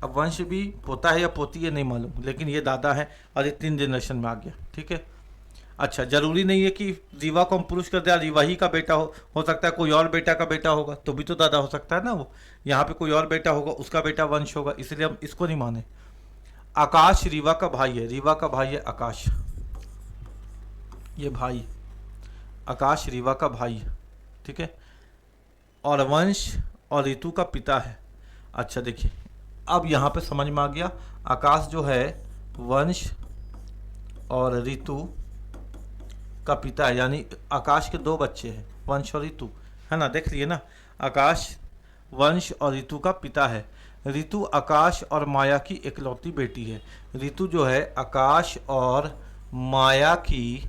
अब वंश भी पोता है या पोती है नहीं मालूम, लेकिन ये दादा है और ये 3 जनरेशन में आ गया, ठीक है। अच्छा, जरूरी नहीं है कि रीवा को हम पुरुष कर दिया, रीवा ही का बेटा हो सकता है कोई और बेटा का बेटा होगा तो भी तो दादा हो सकता है ना। वो यहाँ पे कोई और बेटा होगा, उसका बेटा वंश होगा, इसलिए हम इसको नहीं माने। आकाश रीवा का भाई है, रीवा का भाई है आकाश, ये भाई आकाश रीवा का भाई है, ठीक है। और वंश और ऋतु का पिता है। अच्छा देखिए, अब यहाँ पे समझ में आ गया, आकाश जो है वंश और ऋतु का पिता है, यानी आकाश के 2 बच्चे हैं, वंश और ऋतु, है ना। देख लिए ना, आकाश वंश और ऋतु का पिता है। ऋतु आकाश और माया की इकलौती बेटी है। ऋतु जो है आकाश और माया की,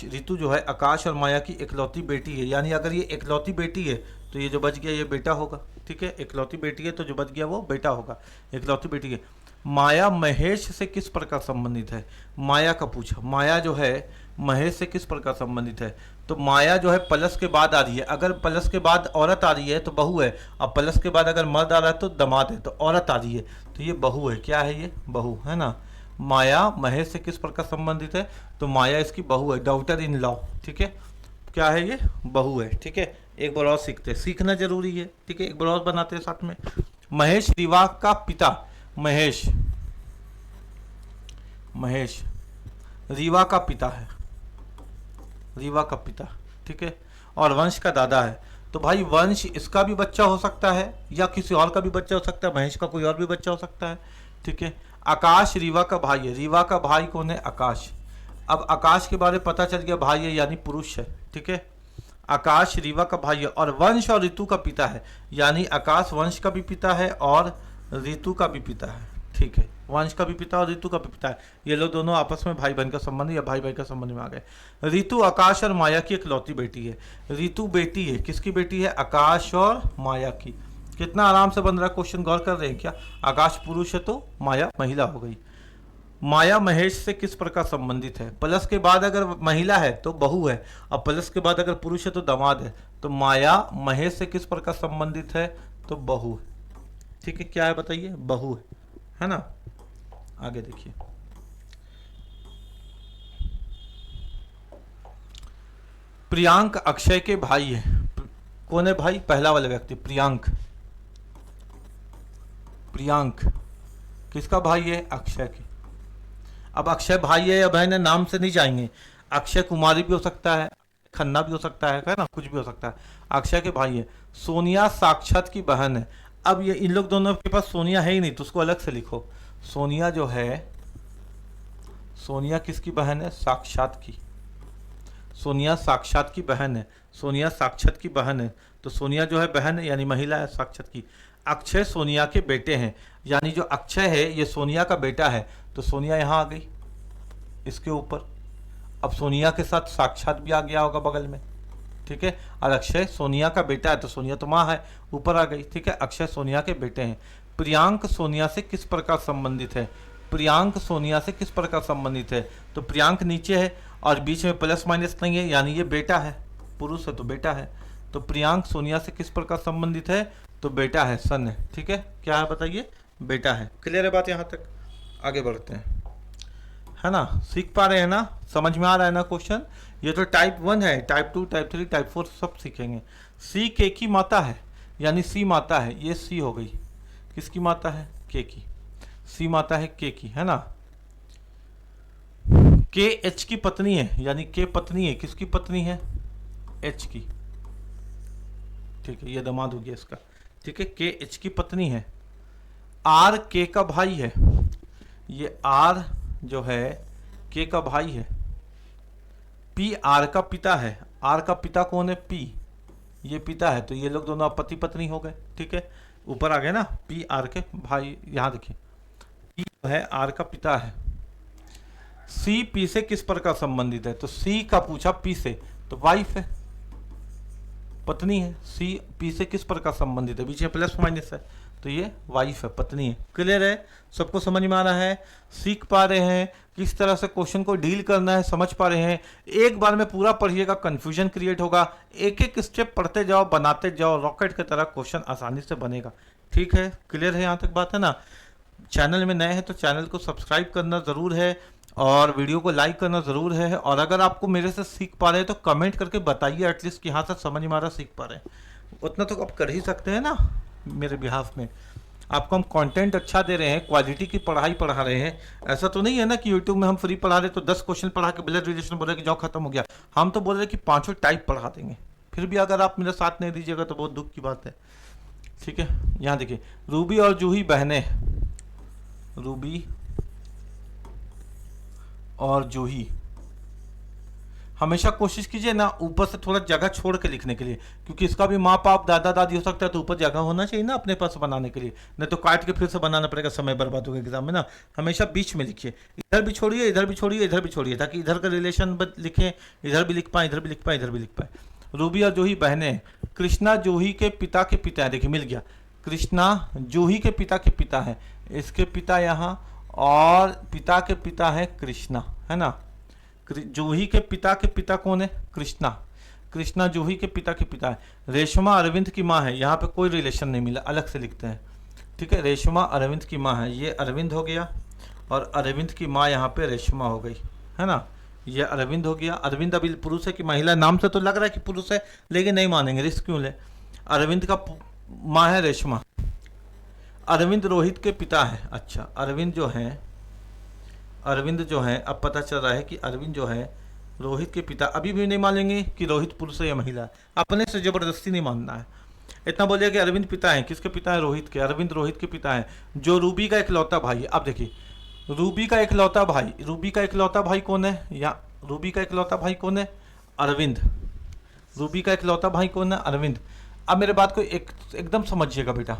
ऋतु जो है आकाश और माया की इकलौती बेटी है, यानी अगर ये इकलौती बेटी है तो ये जो बच गया ये बेटा होगा, ठीक है। इकलौती बेटी है तो जो बच गया वो बेटा होगा, इकलौती बेटी है। माया महेश से किस प्रकार संबंधित है? माया का पूछा, माया जो है महेश से किस प्रकार संबंधित है? तो माया जो है प्लस के बाद आ रही है, अगर प्लस के बाद औरत आ रही है तो बहू है, अब प्लस के बाद अगर मर्द आ रहा है तो दामाद है, तो औरत आ रही है तो ये बहू है। क्या है ये? बहू है ना। माया महेश से किस प्रकार संबंधित है? तो माया इसकी बहू है, डॉटर इन लॉ, ठीक है। क्या है ये? बहू है, ठीक है। एक बार और सीखते, सीखना जरूरी है, ठीक है। एक बार और बनाते हैं साथ में। महेश रीवा का पिता, महेश रीवा का पिता है, रीवा का पिता, ठीक है। और वंश का दादा है, तो भाई वंश इसका भी बच्चा हो सकता है या किसी और का भी बच्चा हो सकता है, महेश का कोई और भी बच्चा हो सकता है, ठीक है। आकाश रीवा का भाई है, रीवा का भाई कौन है? आकाश। अब आकाश के बारे में पता चल गया, भाई है यानी पुरुष है, ठीक है। आकाश रीवा का भाई है और वंश और ऋतु का पिता है, यानी आकाश वंश का भी पिता है और ऋतु का भी पिता है। ठीक है, वंश का भी पिता और ऋतु का भी पिता है। ये लोग दोनों आपस में भाई बहन का संबंध या भाई भाई का संबंध में आ गए। ऋतु आकाश और माया की इकलौती बेटी है। ऋतु बेटी है, किसकी बेटी है? आकाश और माया की। कितना आराम से बन रहा है क्वेश्चन, गौर कर रहे हैं क्या? आकाश पुरुष है तो माया महिला हो गई। माया महेश से किस प्रकार संबंधित है? प्लस के बाद अगर महिला है तो बहू है, और प्लस के बाद अगर पुरुष है तो दामाद है। तो माया महेश से किस प्रकार संबंधित है? तो बहू है। ठीक है, क्या है बताइए? बहू है ना। आगे देखिए, प्रियांक अक्षय के भाई है। कौन है भाई? पहला वाला व्यक्ति प्रियांक। प्रियांक किसका भाई है? अक्षय के। अब अक्षय भाई है या बहन है, नाम से नहीं जाएंगे। अक्षय कुमारी भी हो सकता है, खन्ना भी हो सकता है ना, कुछ भी हो सकता है। अक्षय के भाई है। सोनिया साक्षात की बहन है। अब ये इन लोग दोनों के पास सोनिया है ही नहीं, तो उसको अलग से लिखो। सोनिया जो है, सोनिया किसकी बहन है? साक्षात की। सोनिया साक्षात की बहन है। सोनिया साक्षात की बहन है, तो सोनिया जो है बहन है, यानी महिला है साक्षात की। अक्षय सोनिया के बेटे हैं, यानी जो अक्षय है ये सोनिया का बेटा है, तो सोनिया यहाँ आ गई इसके ऊपर। अब सोनिया के साथ साक्षात भी आ गया होगा बगल में। ठीक है, और अक्षय सोनिया का बेटा है, तो सोनिया तो माँ है, ऊपर आ गई। ठीक है, अक्षय सोनिया के बेटे हैं। प्रियांक सोनिया से किस प्रकार संबंधित है? प्रियांक सोनिया से किस प्रकार संबंधित है? तो प्रियांक नीचे है और बीच में प्लस माइनस नहीं है, यानी ये बेटा है, पुरुष है तो बेटा है। तो प्रियांक सोनिया से किस प्रकार संबंधित है? तो बेटा है, सन है। ठीक है, क्या है बताइए? बेटा है। क्लियर है बात यहाँ तक? आगे बढ़ते हैं, है ना। सीख पा रहे हैं ना, समझ में आ रहा है ना क्वेश्चन? ये तो टाइप 1 है, टाइप 2, टाइप 3, टाइप 4 सब सीखेंगे। सी के की माता है, यानी सी माता है। ये सी हो गई, किसकी माता है? के की। सी माता है के की, है ना। के एच की पत्नी है, यानी के पत्नी है, किसकी पत्नी है? एच की। ठीक है, ये दामाद हो गया इसका। ठीक है, के एच की पत्नी है। आर के का भाई है। ये आर जो है के का भाई है। पी आर का पिता है। आर का पिता कौन है? पी, ये पिता है, तो ये लोग दोनों पति पत्नी हो गए। ठीक है, ऊपर आ गए ना, पी आर के भाई। यहां देखिए, पी जो है आर का पिता है। सी पी से किस प्रकार संबंधित है? तो सी का पूछा पी से, तो वाइफ है, पत्नी है। सी पी से किस प्रकार संबंधित है? बीच में प्लस माइनस है, तो ये वाइफ है, पत्नी है। क्लियर है? सबको समझ में आ रहा है? सीख पा रहे हैं किस तरह से क्वेश्चन को डील करना है, समझ पा रहे हैं? एक बार में पूरा पढ़िएगा, कंफ्यूजन क्रिएट होगा। एक एक स्टेप पढ़ते जाओ, बनाते जाओ, रॉकेट की तरह क्वेश्चन आसानी से बनेगा। ठीक है, क्लियर है? यहाँ तक बात है ना। चैनल में नए हैं तो चैनल को सब्सक्राइब करना ज़रूर है और वीडियो को लाइक करना ज़रूर है। और अगर आपको मेरे से सीख पा रहे हैं तो कमेंट करके बताइए एटलीस्ट कि हाँ सर समझ में आ रहा, सीख पा रहे हैं। उतना तो आप कर ही सकते हैं ना मेरे बिहाफ में। आपको हम कंटेंट अच्छा दे रहे हैं, क्वालिटी की पढ़ाई पढ़ा रहे हैं। ऐसा तो नहीं है ना कि यूट्यूब में हम फ्री पढ़ा रहे तो 10 क्वेश्चन पढ़ा के ब्लड रिलेशन बोल रहे कि जाओ खत्म हो गया। हम तो बोल रहे कि 5 टाइप पढ़ा देंगे, फिर भी अगर आप मेरा साथ नहीं दीजिएगा तो बहुत दुख की बात है। ठीक है, यहाँ देखिए, रूबी और जूही बहनें। रूबी और जूही, हमेशा कोशिश कीजिए ना ऊपर से थोड़ा जगह छोड़ के लिखने के लिए, क्योंकि इसका भी माँ बाप दादा दादी हो सकता है, तो ऊपर जगह होना चाहिए ना अपने पास बनाने के लिए। नहीं तो काट के फिर से बनाना पड़ेगा, समय बर्बाद होगा एग्जाम में ना। हमेशा बीच में लिखिए, इधर भी छोड़िए, इधर भी छोड़िए, इधर भी छोड़िए, ताकि इधर का रिलेशन लिखें, इधर भी लिख पाए, इधर भी लिख पाए, इधर भी लिख पाए। रूबी और जूही बहनें। कृष्णा जूही के पिता के पिता है। देखिए मिल गया, कृष्णा जूही के पिता के पिता है। इसके पिता यहाँ और पिता के पिता है कृष्णा, है ना। जूही के पिता कौन है? कृष्णा। कृष्णा जूही के पिता के पिता है। रेशमा अरविंद की माँ है। यहाँ पे कोई रिलेशन नहीं मिला, अलग से लिखते हैं। ठीक है, रेशमा अरविंद की माँ है। ये अरविंद हो गया और अरविंद की माँ यहाँ पे रेशमा हो गई, है ना। ये अरविंद हो गया। अरविंद अभी पुरुष है कि महिला? नाम से तो लग रहा है कि पुरुष है, लेकिन नहीं मानेंगे, रिस्क क्यों ले। अरविंद का माँ है रेशमा। अरविंद रोहित के पिता है। अच्छा, अरविंद जो है अब पता चल रहा है कि अरविंद जो है रोहित के पिता। अभी भी नहीं मानेंगे कि रोहित पुरुष है या महिला है, अपने से जबरदस्ती नहीं मानना है। इतना बोलिए कि अरविंद पिता है, किसके पिता है? रोहित के। अरविंद रोहित के पिता है, जो रूबी का इकलौता भाई है। अब देखिए, रूबी का इकलौता भाई कौन है? या रूबी का इकलौता भाई कौन है? अरविंद। रूबी का इकलौता भाई कौन है? अरविंद। अब मेरे बात को एकदम समझिएगा बेटा,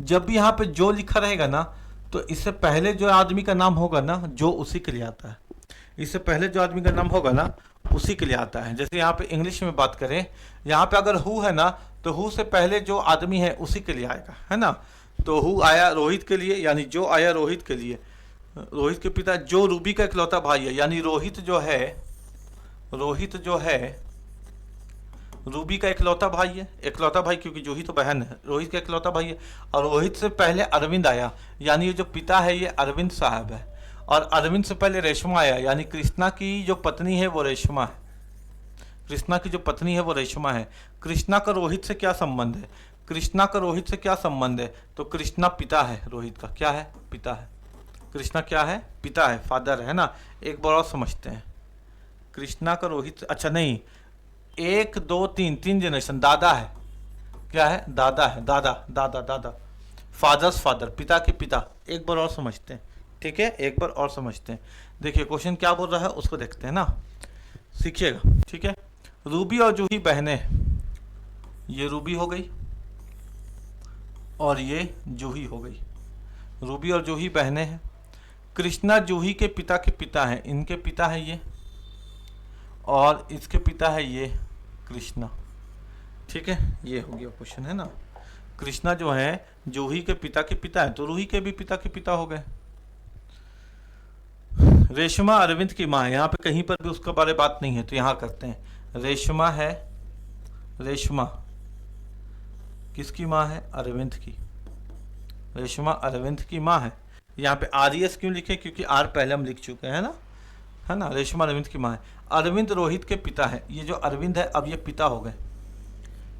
जब भी यहाँ पे जो लिखा रहेगा ना, तो इससे पहले जो आदमी का नाम होगा ना, जो उसी के लिए आता है। इससे पहले जो आदमी का नाम होगा ना, उसी के लिए आता है। जैसे यहाँ पे इंग्लिश में बात करें, यहाँ पे अगर हु है ना, तो हु से पहले जो आदमी है उसी के लिए आएगा, है ना। तो हु आया रोहित के लिए, यानी जो आया रोहित के लिए, रोहित के पिता। जो रूबी का इकलौता भाई है, यानी रोहित जो है रूबी का इकलौता भाई है। इकलौता भाई क्योंकि जूही तो बहन है, रोहित का इकलौता भाई है। और रोहित से पहले अरविंद आया, यानी ये जो पिता है ये अरविंद साहब है। और अरविंद से पहले रेशमा आया, यानी कृष्णा की जो पत्नी है वो रेशमा है। कृष्णा की जो पत्नी है वो रेशमा है। कृष्णा का रोहित से क्या संबंध है? कृष्णा का रोहित से क्या संबंध है? तो कृष्णा पिता है रोहित का। क्या है? पिता है। कृष्णा क्या है? पिता है, फादर है ना। एक बार और समझते हैं। कृष्णा का रोहित, अच्छा नहीं, 1 2 3 जनरेशन, दादा है। क्या है? दादा है। दादा दादा दादा, फादर्स फादर, पिता के पिता। एक बार और समझते हैं, ठीक है, एक बार और समझते हैं। देखिए क्वेश्चन क्या बोल रहा है उसको देखते हैं ना, सीखिएगा, ठीक है। रूबी और जूही बहनें, ये रूबी हो गई और ये जूही हो गई। रूबी और जूही बहनें हैं। कृष्णा जूही के पिता हैं, इनके पिता है ये, और इसके पिता है ये कृष्णा, ठीक है। ये हो गया क्वेश्चन, है ना। कृष्णा जो है जूही के पिता है, तो रूही के भी पिता के पिता हो गए। रेशमा अरविंद की माँ है, यहाँ पे कहीं पर भी उसके बारे में बात नहीं है, तो यहाँ करते हैं। रेशमा है, रेशमा किसकी माँ है? अरविंद की। रेशमा अरविंद की माँ है। यहाँ पे आरएस क्यों लिखे? क्योंकि आर पहले हम लिख चुके हैं ना, है ना। रेशमा अरविंद की माँ है। अरविंद रोहित के पिता है। ये जो अरविंद है अब ये पिता हो गए,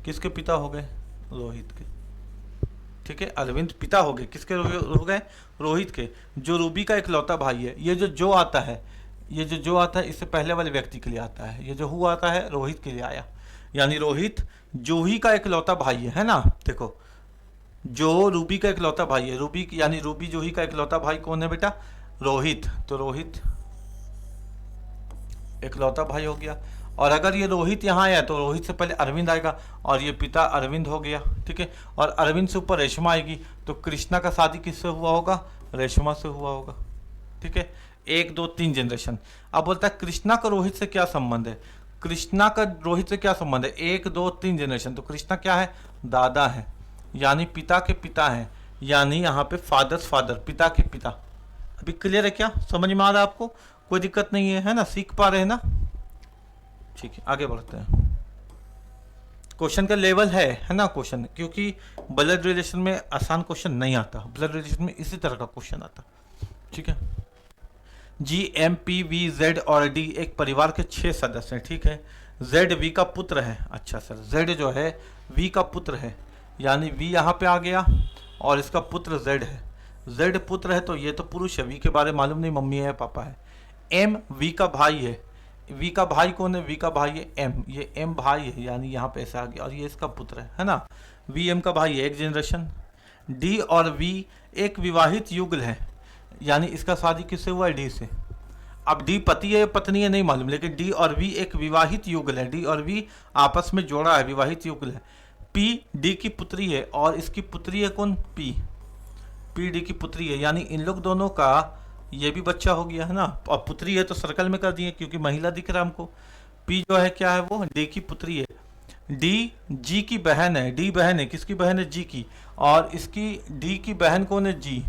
किसके पिता हो गए? रोहित के, ठीक है। अरविंद पिता हो गए, किसके हो गए? रोहित के। जो रूबी का इकलौता भाई है, ये जो आता है, ये जो आता है इससे पहले वाले व्यक्ति के लिए आता है। ये जो हुआ आता है रोहित के लिए आया, यानी रोहित जूही का इकलौता भाई है ना। देखो, जो रूबी का इकलौता भाई है, रूबी यानी रूबी जूही का इकलौता भाई कौन है बेटा? रोहित। तो रोहित इकलौता भाई हो गया। और अगर ये रोहित यहाँ आया तो रोहित से पहले अरविंद आएगा, और ये पिता अरविंद हो गया, ठीक है। और अरविंद से ऊपर रेशमा आएगी, तो कृष्णा का शादी किससे हुआ होगा? रेशमा से हुआ होगा, ठीक है। 1 2 3 जनरेशन। अब बोलता है कृष्णा का रोहित से क्या संबंध है? कृष्णा का रोहित से क्या संबंध है? 1 2 3 जनरेशन। तो कृष्णा क्या है? दादा है, यानी पिता के पिता है, यानी यहाँ पे फादर्स फादर, पिता के पिता। अभी क्लियर है? क्या समझ में आ रहा है आपको? कोई दिक्कत नहीं है ना? सीख पा रहे हैं ना? ठीक है, आगे बढ़ते हैं। क्वेश्चन का लेवल है ना क्वेश्चन, क्योंकि ब्लड रिलेशन में आसान क्वेश्चन नहीं आता, ब्लड रिलेशन में इसी तरह का क्वेश्चन आता, ठीक है। G M P V Z और डी एक परिवार के 6 सदस्य हैं, ठीक है। जेड वी का पुत्र है। अच्छा सर, जेड जो है वी का पुत्र है, यानी वी यहाँ पे आ गया और इसका पुत्र जेड है। जेड पुत्र है तो ये तो पुरुष है, वी के बारे में मालूम नहीं, मम्मी है पापा है। एम वी का भाई है। वी का भाई कौन है? वी का भाई है एम, ये एम भाई है, यानी यहाँ पे ऐसा आ गया, और ये इसका पुत्र है ना। वी एम का भाई है, एक जनरेशन। डी और वी एक विवाहित युगल है, यानी इसका शादी किससे हुआ है? डी से। अब डी पति है पत्नी है नहीं मालूम, लेकिन डी और वी एक विवाहित युगल है। डी और वी आपस में जोड़ा है, विवाहित युगल है। पी डी की पुत्री है, और इसकी पुत्री है कौन? पी। पी डी की पुत्री है, यानी इन लोग दोनों का ये भी बच्चा हो गया है ना। और पुत्री है तो सर्कल में कर दिए, क्योंकि महिला दिख रहा है हमको। पी जो है क्या है? वो डी की पुत्री है। डी जी की बहन है। डी बहन है, किसकी बहन है? जी की। और इसकी डी की बहन कौन है? जी।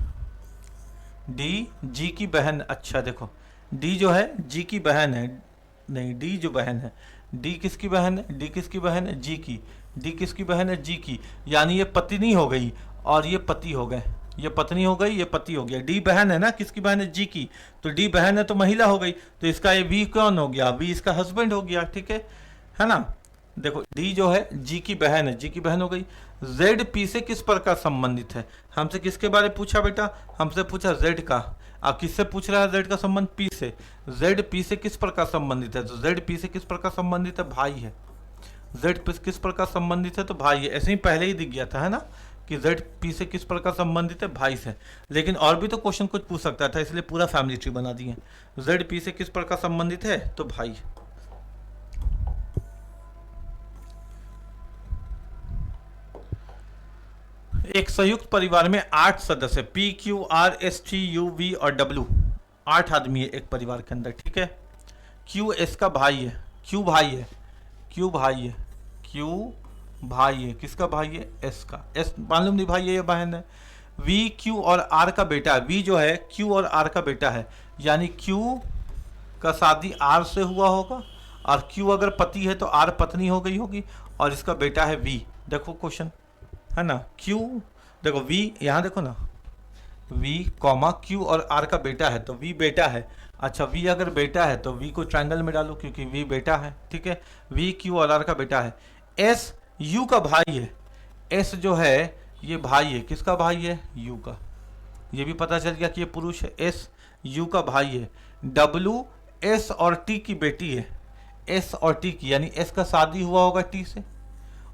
डी जी की बहन। अच्छा देखो, डी जो है जी की बहन है, नहीं डी जो बहन है, डी किसकी बहन है? डी किसकी बहन है? जी की। डी किसकी बहन है? जी की। यानी ये पत्नी हो गई और ये पति हो गए, ये पत्नी हो गई, ये पति हो गया। डी बहन है ना, किसकी बहन है? जी की। तो डी बहन है तो महिला हो गई, तो इसका ये वी कौन हो गया? वी इसका हस्बैंड हो गया, ठीक है ना। देखो डी जो है जी की बहन है, जी की बहन हो गई। जेड पी से किस प्रकार संबंधित है? हमसे किसके बारे में पूछा बेटा? हमसे पूछा जेड का। अब किससे पूछ रहा है जेड का संबंध? पी से। जेड पी से किस प्रकार संबंधित है? तो जेड पी से किस प्रकार संबंधित है? भाई है। जेड पी से किस प्रकार संबंधित है? तो भाई है। ऐसे ही पहले ही दिख गया था, है ना, कि जेड पी से किस प्रकार संबंधित है? भाई से। लेकिन और भी तो क्वेश्चन कुछ पूछ सकता था, इसलिए पूरा फैमिली ट्री बना दिए। जेड पी से किस प्रकार संबंधित है? तो भाई। एक संयुक्त परिवार में 8 सदस्य P Q R S T U V और डब्ल्यू, 8 आदमी है एक परिवार के अंदर, ठीक है। क्यू एस का भाई है, क्यू भाई है, क्यू भाई है, क्यू भाई है, किसका भाई है? एस का। एस मालूम नहीं भाई है या बहन है। वी क्यू और आर का बेटा है, वी जो है क्यू और आर का बेटा है, यानी क्यू का शादी आर से हुआ होगा, और क्यू अगर पति है तो आर पत्नी हो गई होगी, और इसका बेटा है वी। देखो क्वेश्चन है ना, क्यू देखो वी, यहाँ देखो ना, वी कॉमा क्यू और आर का बेटा है तो वी बेटा है। अच्छा वी अगर बेटा है तो वी को ट्रायंगल में डालो क्योंकि वी बेटा है, ठीक है। वी क्यू और आर का बेटा है। एस यू का भाई है, एस जो है ये भाई है, किसका भाई है? यू का। ये भी पता चल गया कि ये पुरुष है, एस यू का भाई है। डब्लू एस और टी की बेटी है, एस और टी की, यानी एस का शादी हुआ होगा टी से,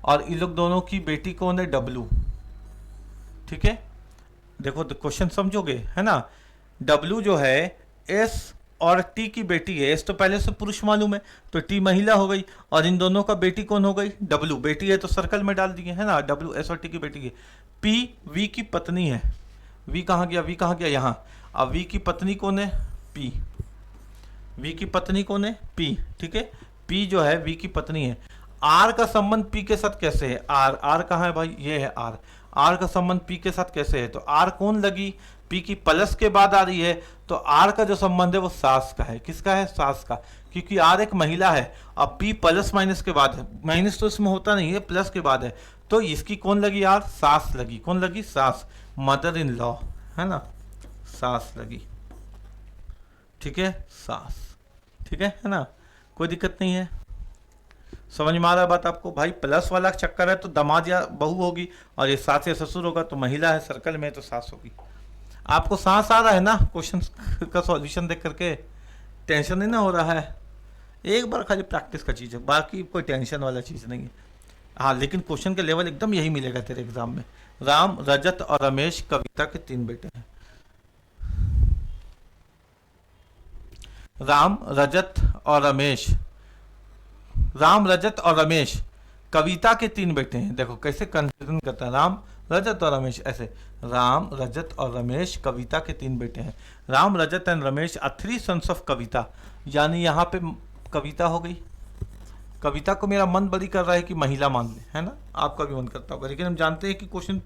और इन लोग दोनों की बेटी कौन है? डब्लू, ठीक है। देखो क्वेश्चन समझोगे है ना, डब्लू जो है एस और टी की बेटी है, एस तो पहले से पुरुष मालूम है तो टी महिला हो गई, और इन दोनों का बेटी कौन हो गई? डब्लू। बेटी है तो सर्कल में डाल दिए है ना, डब्लू एस और टी की बेटी है। पी वी की पत्नी है, वी कहाँ गया? वी कहाँ गया? यहाँ। अब वी की पत्नी कौन है? पी। वी की पत्नी कौन है? पी, ठीक है। पी जो है वी की पत्नी है। आर का संबंध पी के साथ कैसे है? आर कहाँ है भाई? ये है आर। आर का संबंध पी के साथ कैसे है? तो आर कौन लगी? पी की प्लस के बाद आ रही है, तो आर का जो संबंध है वो सास का है। किसका है? सास का, क्योंकि आर एक महिला है। अब पी प्लस माइनस के बाद है, माइनस तो इसमें होता नहीं है, प्लस के बाद है, तो इसकी कौन लगी? आर। सास लगी। कौन लगी? सास, मदर इन लॉ है ना, सास लगी, ठीक है, सास, ठीक है ना, कोई दिक्कत नहीं है। समझ में आ रहा है बात आपको? भाई प्लस वाला चक्कर है तो दामाद या बहू होगी, और ये सास या ससुर होगा तो महिला है सर्कल में तो सास होगी। आपको सांस आ रहा है ना क्वेश्चन का सॉल्यूशन देख करके? टेंशन नहीं ना हो रहा है? एक बार खाली प्रैक्टिस का चीज़ है, बाकी कोई टेंशन वाला चीज़ नहीं है। हाँ लेकिन क्वेश्चन का लेवल एकदम यही मिलेगा तेरे एग्जाम में। राम, रजत और रमेश कविता के 3 बेटे हैं। राम, रजत और रमेश, राम, रजत और रमेश कविता के 3 बेटे हैं। देखो कैसे कंफ्यूजन करता है, राम, रजत और रमेश, ऐसे राम, रजत और रमेश कविता के 3 बेटे हैं। Ram, Rajat and Ramesh are 3 sons of Kavita, यानी यहाँ पे कविता हो गई। कविता को मेरा मन बड़ी कर रहा है कि महिला मान ले, है ना, आपका भी मन करता होगा, लेकिन हम जानते हैं कि क्वेश्चन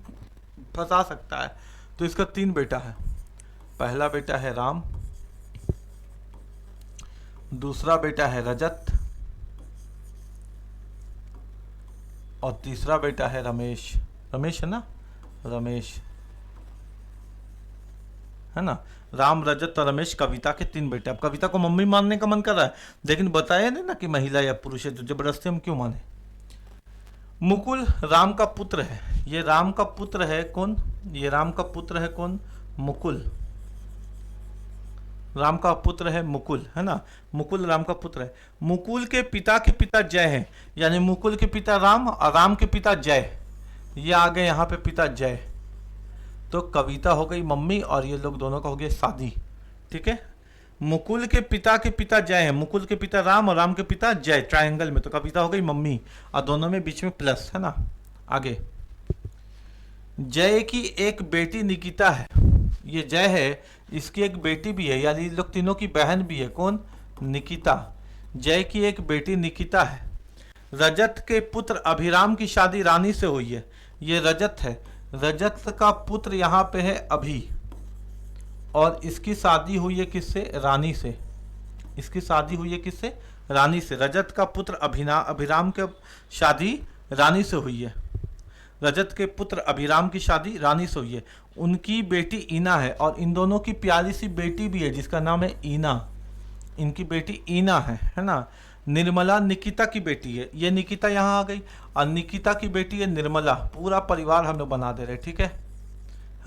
फंसा सकता है। तो इसका 3 बेटा है। पहला बेटा है राम, दूसरा बेटा है रजत, और तीसरा बेटा है रमेश। रमेश है ना, रमेश है ना। राम, रजत और रमेश कविता के 3 बेटे। अब कविता को मम्मी मानने का मन कर रहा है, लेकिन बताया नहीं ना कि महिला या पुरुष है, तो जबरदस्ती हम क्यों माने। मुकुल राम का पुत्र है, ये राम का पुत्र है कौन? ये राम का पुत्र है कौन? मुकुल। राम का पुत्र है मुकुल, है ना, मुकुल राम का पुत्र है। मुकुल के पिता जय हैं, यानी मुकुल के पिता राम और राम के पिता जय, ये आ गए यहाँ पे पिता जय, तो कविता हो गई मम्मी, और ये लोग दोनों का हो गया शादी, ठीक है। मुकुल के पिता जय हैं, मुकुल के पिता राम और राम के पिता जय, ट्रायंगल में, तो कविता हो गई मम्मी, और दोनों में बीच में प्लस, है ना। आगे, जय की एक बेटी निकिता है, ये जय है, इसकी एक बेटी भी है, यानी लोग तीनों की बहन भी है, कौन? निकिता। जय की एक बेटी निकिता है। रजत के पुत्र अभिराम की शादी रानी से हुई है, ये रजत है, रजत का पुत्र यहाँ पे है अभी, और इसकी शादी हुई है किससे? रानी से। इसकी शादी हुई है किससे? रानी से। रजत का पुत्र अभिराम के शादी रानी से हुई है। रजत के पुत्र अभिराम की शादी रानी से हुई है। उनकी बेटी ईना है, और इन दोनों की प्यारी सी बेटी भी है जिसका नाम है ईना। इनकी बेटी ईना है ना। निर्मला निकिता की बेटी है, ये निकिता यहाँ आ गई, और निकिता की बेटी है निर्मला। पूरा परिवार हम लोग बना दे रहे, ठीक है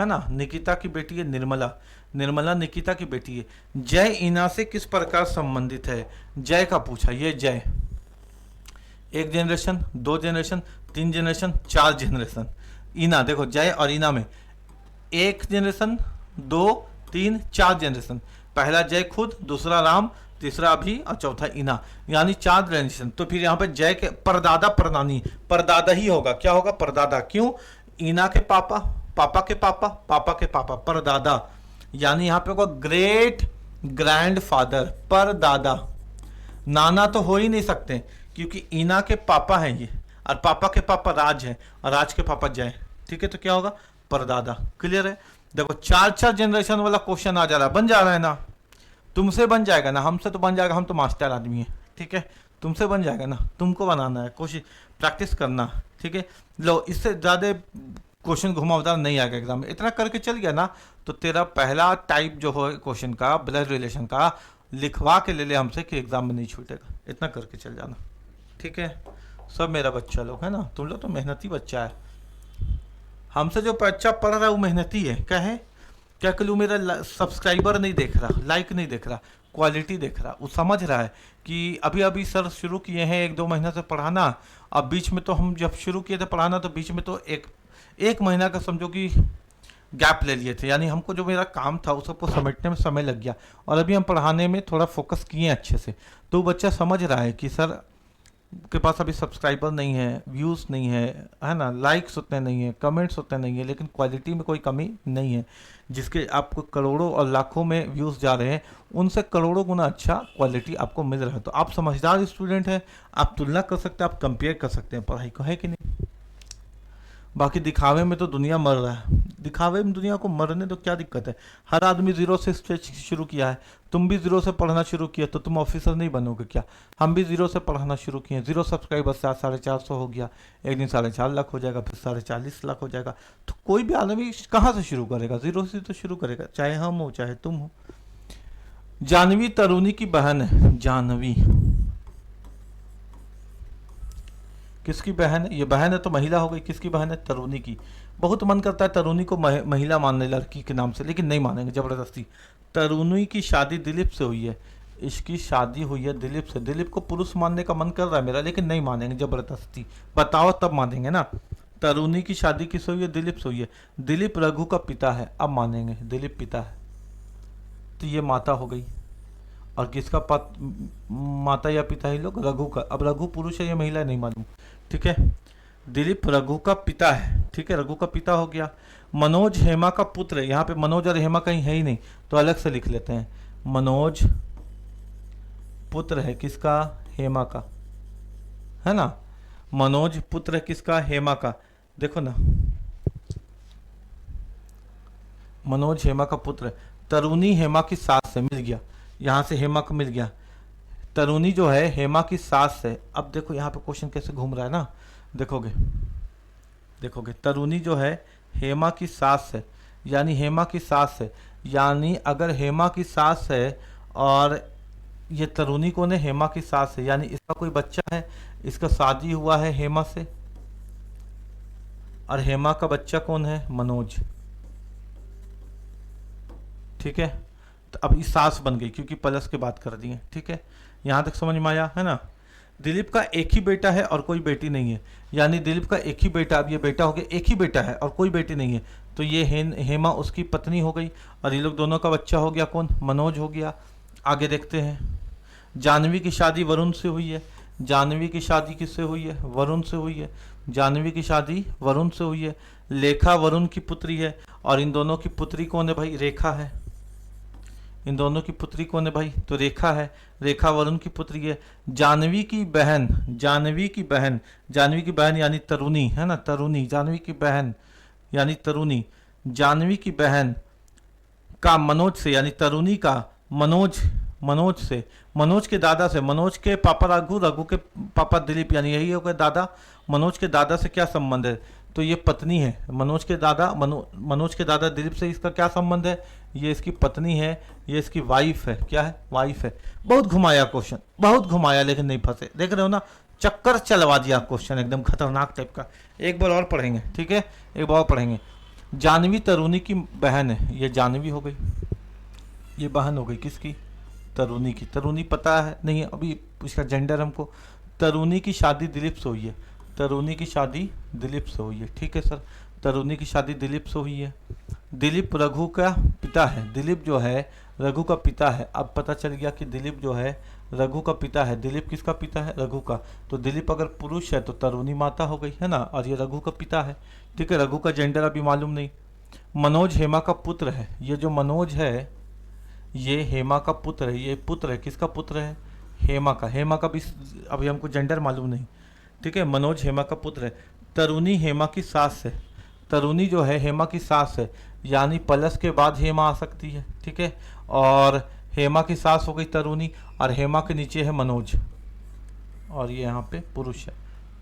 ना। निकिता की बेटी है निर्मला, निर्मला निकिता की बेटी है। जय ईना से किस प्रकार संबंधित है? जय का पूछा, ये जय 1 जनरेशन, 2 जनरेशन, 3 जनरेशन, 4 जनरेशन। ईना देखो, जय और ईना में 1 जनरेशन, 2, 3, 4 जनरेशन। पहला जय खुद, दूसरा राम, तीसरा अभी, और चौथा ईना, यानी 4 जनरेशन। तो फिर यहाँ पे जय के परदादा परनानी, परदादा ही होगा। क्या होगा? परदादा। क्यों? ईना के पापा, पापा के पापा, पापा के पापा, परदादा, यानी यहाँ पे होगा ग्रेट ग्रैंडफादर, परदादा। नाना तो हो ही नहीं सकते क्योंकि ईना के पापा हैं ये, और पापा के पापा राज है, और राज के पापा जय। ठीक है, तो क्या होगा, परदादा। क्लियर है। देखो 4 जनरेशन वाला क्वेश्चन आ जा रहा है, बन जा रहा है ना, तुमसे बन जाएगा ना, हमसे तो बन जाएगा, हम तो मास्टर आदमी हैं। ठीक है, तुमसे बन जाएगा ना, तुमको बनाना है, कोशिश प्रैक्टिस करना। ठीक है, लो इससे ज़्यादा क्वेश्चन घुमावदार नहीं आएगा एग्जाम में, इतना करके चल गया ना तो तेरा पहला टाइप जो हो क्वेश्चन का, ब्लड रिलेशन का, लिखवा के ले ले हमसे कि एग्जाम में नहीं छूटेगा, इतना करके चल जाना। ठीक है, सब मेरा बच्चा लोग है ना, तुम लोग तो मेहनती बच्चा है, हमसे जो बच्चा पढ़ रहा है वो मेहनती है। क्या है, क्या कलू मेरा सब्सक्राइबर नहीं देख रहा, लाइक नहीं देख रहा, क्वालिटी देख रहा, वो समझ रहा है कि अभी अभी सर शुरू किए हैं 1-2 महीना से पढ़ाना। अब बीच में तो हम जब शुरू किए थे पढ़ाना तो बीच में तो एक महीना का समझो कि गैप ले लिए थे, यानी हमको जो मेरा काम था उस सबको समेटने में समय लग गया, और अभी हम पढ़ाने में थोड़ा फोकस किए हैं अच्छे से। तो बच्चा समझ रहा है कि सर के पास अभी सब्सक्राइबर नहीं है, व्यूज़ नहीं है ना, लाइक्स उतने नहीं है, कमेंट्स उतने नहीं है, लेकिन क्वालिटी में कोई कमी नहीं है। जिसके आपको करोड़ों और लाखों में व्यूज़ जा रहे हैं, उनसे करोड़ों गुना अच्छा क्वालिटी आपको मिल रहा है। तो आप समझदार स्टूडेंट हैं, आप तुलना कर सकते हैं, आप कंपेयर कर सकते हैं पढ़ाई को, है कि नहीं। बाकी दिखावे में तो दुनिया मर रहा है, दिखावे में दुनिया को मरने तो क्या दिक्कत है। हर आदमी 0 से स्ट्रेच शुरू किया है, तुम भी 0 से पढ़ना शुरू किया तो तुम ऑफिसर नहीं बनोगे क्या। हम भी 0 से पढ़ना शुरू किए, 0 सब्सक्राइबर से आज 450 हो गया, एक दिन 4.5 लाख हो जाएगा, फिर 4.40 लाख हो जाएगा। तो कोई भी आदमी कहाँ से शुरू करेगा, 0 से तो शुरू करेगा, चाहे हम हो चाहे तुम हो। जानवी तरुणी की बहन है, जानवी किसकी बहन है, ये बहन है तो महिला हो गई, किसकी बहन है, तरुणी की। बहुत मन करता है तरुणी को महिला मानने लड़की के नाम से, लेकिन नहीं मानेंगे जबरदस्ती। तरुणी की शादी दिलीप से हुई है, इसकी शादी हुई है दिलीप से। दिलीप को पुरुष मानने का मन कर रहा है मेरा, लेकिन नहीं मानेंगे जबरदस्ती, बताओ तब मानेंगे ना। तरुणी की शादी किससे हुई है, दिलीप से हुई है। दिलीप रघु का पिता है, अब मानेंगे दिलीप पिता है, तो ये माता हो गई। और किसका माता या पिता ही लोग, रघु का। अब रघु पुरुष है या महिला है नहीं मालूम। ठीक है, दिलीप रघु का पिता है। ठीक है, रघु का पिता हो गया। मनोज हेमा का पुत्र है, यहाँ पे मनोज और हेमा कहीं है ही नहीं तो अलग से लिख लेते हैं। मनोज पुत्र है किसका, हेमा का, है ना। मनोज पुत्र है किसका, हेमा का। देखो ना, मनोज हेमा का पुत्र है। तरुणी हेमा की सास से मिल गया, यहाँ से हेमा को मिल गया। तरुणी जो है हेमा की सास है। अब देखो यहाँ पे क्वेश्चन कैसे घूम रहा है ना, देखोगे देखोगे। तरुणी जो है हेमा की सास है, यानी हेमा की सास है, यानी अगर हेमा की सास है और ये तरुणी कौन है, हेमा की सास है, यानी इसका कोई बच्चा है, इसका शादी हुआ है हेमा से, और हेमा का बच्चा कौन है, मनोज। ठीक है, तो अब ये सास बन गई क्योंकि प्लस के बात कर दिए। ठीक है, यहाँ तक समझ में आया है ना। दिलीप का एक ही बेटा है और कोई बेटी नहीं है, यानी दिलीप का एक ही बेटा, अब ये बेटा हो गया, एक ही बेटा है और कोई बेटी नहीं है, तो ये हेमा उसकी पत्नी हो गई, और ये लोग दोनों का बच्चा हो गया कौन, मनोज हो गया। आगे देखते हैं। जानवी की शादी वरुण से हुई है। जानवी की शादी किससे हुई है, वरुण से हुई है। जानवी की शादी वरुण से हुई है। लेखा वरुण की पुत्री है, और इन दोनों की पुत्री कौन है भाई, रेखा है। इन दोनों की पुत्री कौन है भाई, तो रेखा है। रेखा वरुण की पुत्री है। जानवी की बहन, जानवी की बहन, जानवी की बहन यानी तरुणी, है ना, तरुणी, जानवी की बहन यानी तरुणी। जानवी की बहन का मनोज से, यानी तरुणी का मनोज, मनोज से, मनोज के दादा से, मनोज के पापा रघु, रघु के पापा दिलीप, यानी यही हो गया दादा। मनोज के दादा से क्या संबंध है, तो ये पत्नी है। मनोज के दादा, मनोज के दादा दिलीप से इसका क्या संबंध है, ये इसकी पत्नी है, ये इसकी वाइफ है। क्या है, वाइफ है। बहुत घुमाया क्वेश्चन, बहुत घुमाया, लेकिन नहीं फंसे। देख रहे हो ना, चक्कर चलवा दिया क्वेश्चन, एकदम खतरनाक टाइप का। एक बार और पढ़ेंगे, ठीक है, एक बार और पढ़ेंगे। जानवी तरुणी की बहन है, ये जानवी हो गई, ये बहन हो गई किसकी, तरुणी की। तरुणी पता है नहीं है अभी इसका जेंडर हमको। तरुणी की शादी दिलीप से हुई है, तरुणी की शादी दिलीप से हुई है। ठीक है सर, तरुणी की शादी दिलीप से हुई है। दिलीप रघु का पिता है, दिलीप जो है रघु का पिता है। अब पता चल गया कि दिलीप जो है रघु का पिता है, दिलीप किसका पिता है, रघु का। तो दिलीप अगर पुरुष है तो तरुणी माता हो गई, है ना, और ये रघु का पिता है, ठीक है। रघु का जेंडर अभी मालूम नहीं। मनोज हेमा का पुत्र है, ये जो मनोज है ये हेमा का पुत्र है, ये पुत्र है, किसका पुत्र है, हेमा का। हेमा का भी अभी हमको जेंडर मालूम नहीं, ठीक है। मनोज हेमा का पुत्र है। तरुणी हेमा की सास है, तरुणी जो है हेमा की सास है, यानी प्लस के बाद हेमा आ सकती है, ठीक है। और हेमा की सास हो गई तरुणी, और हेमा के नीचे है मनोज, और ये यहाँ पे पुरुष है,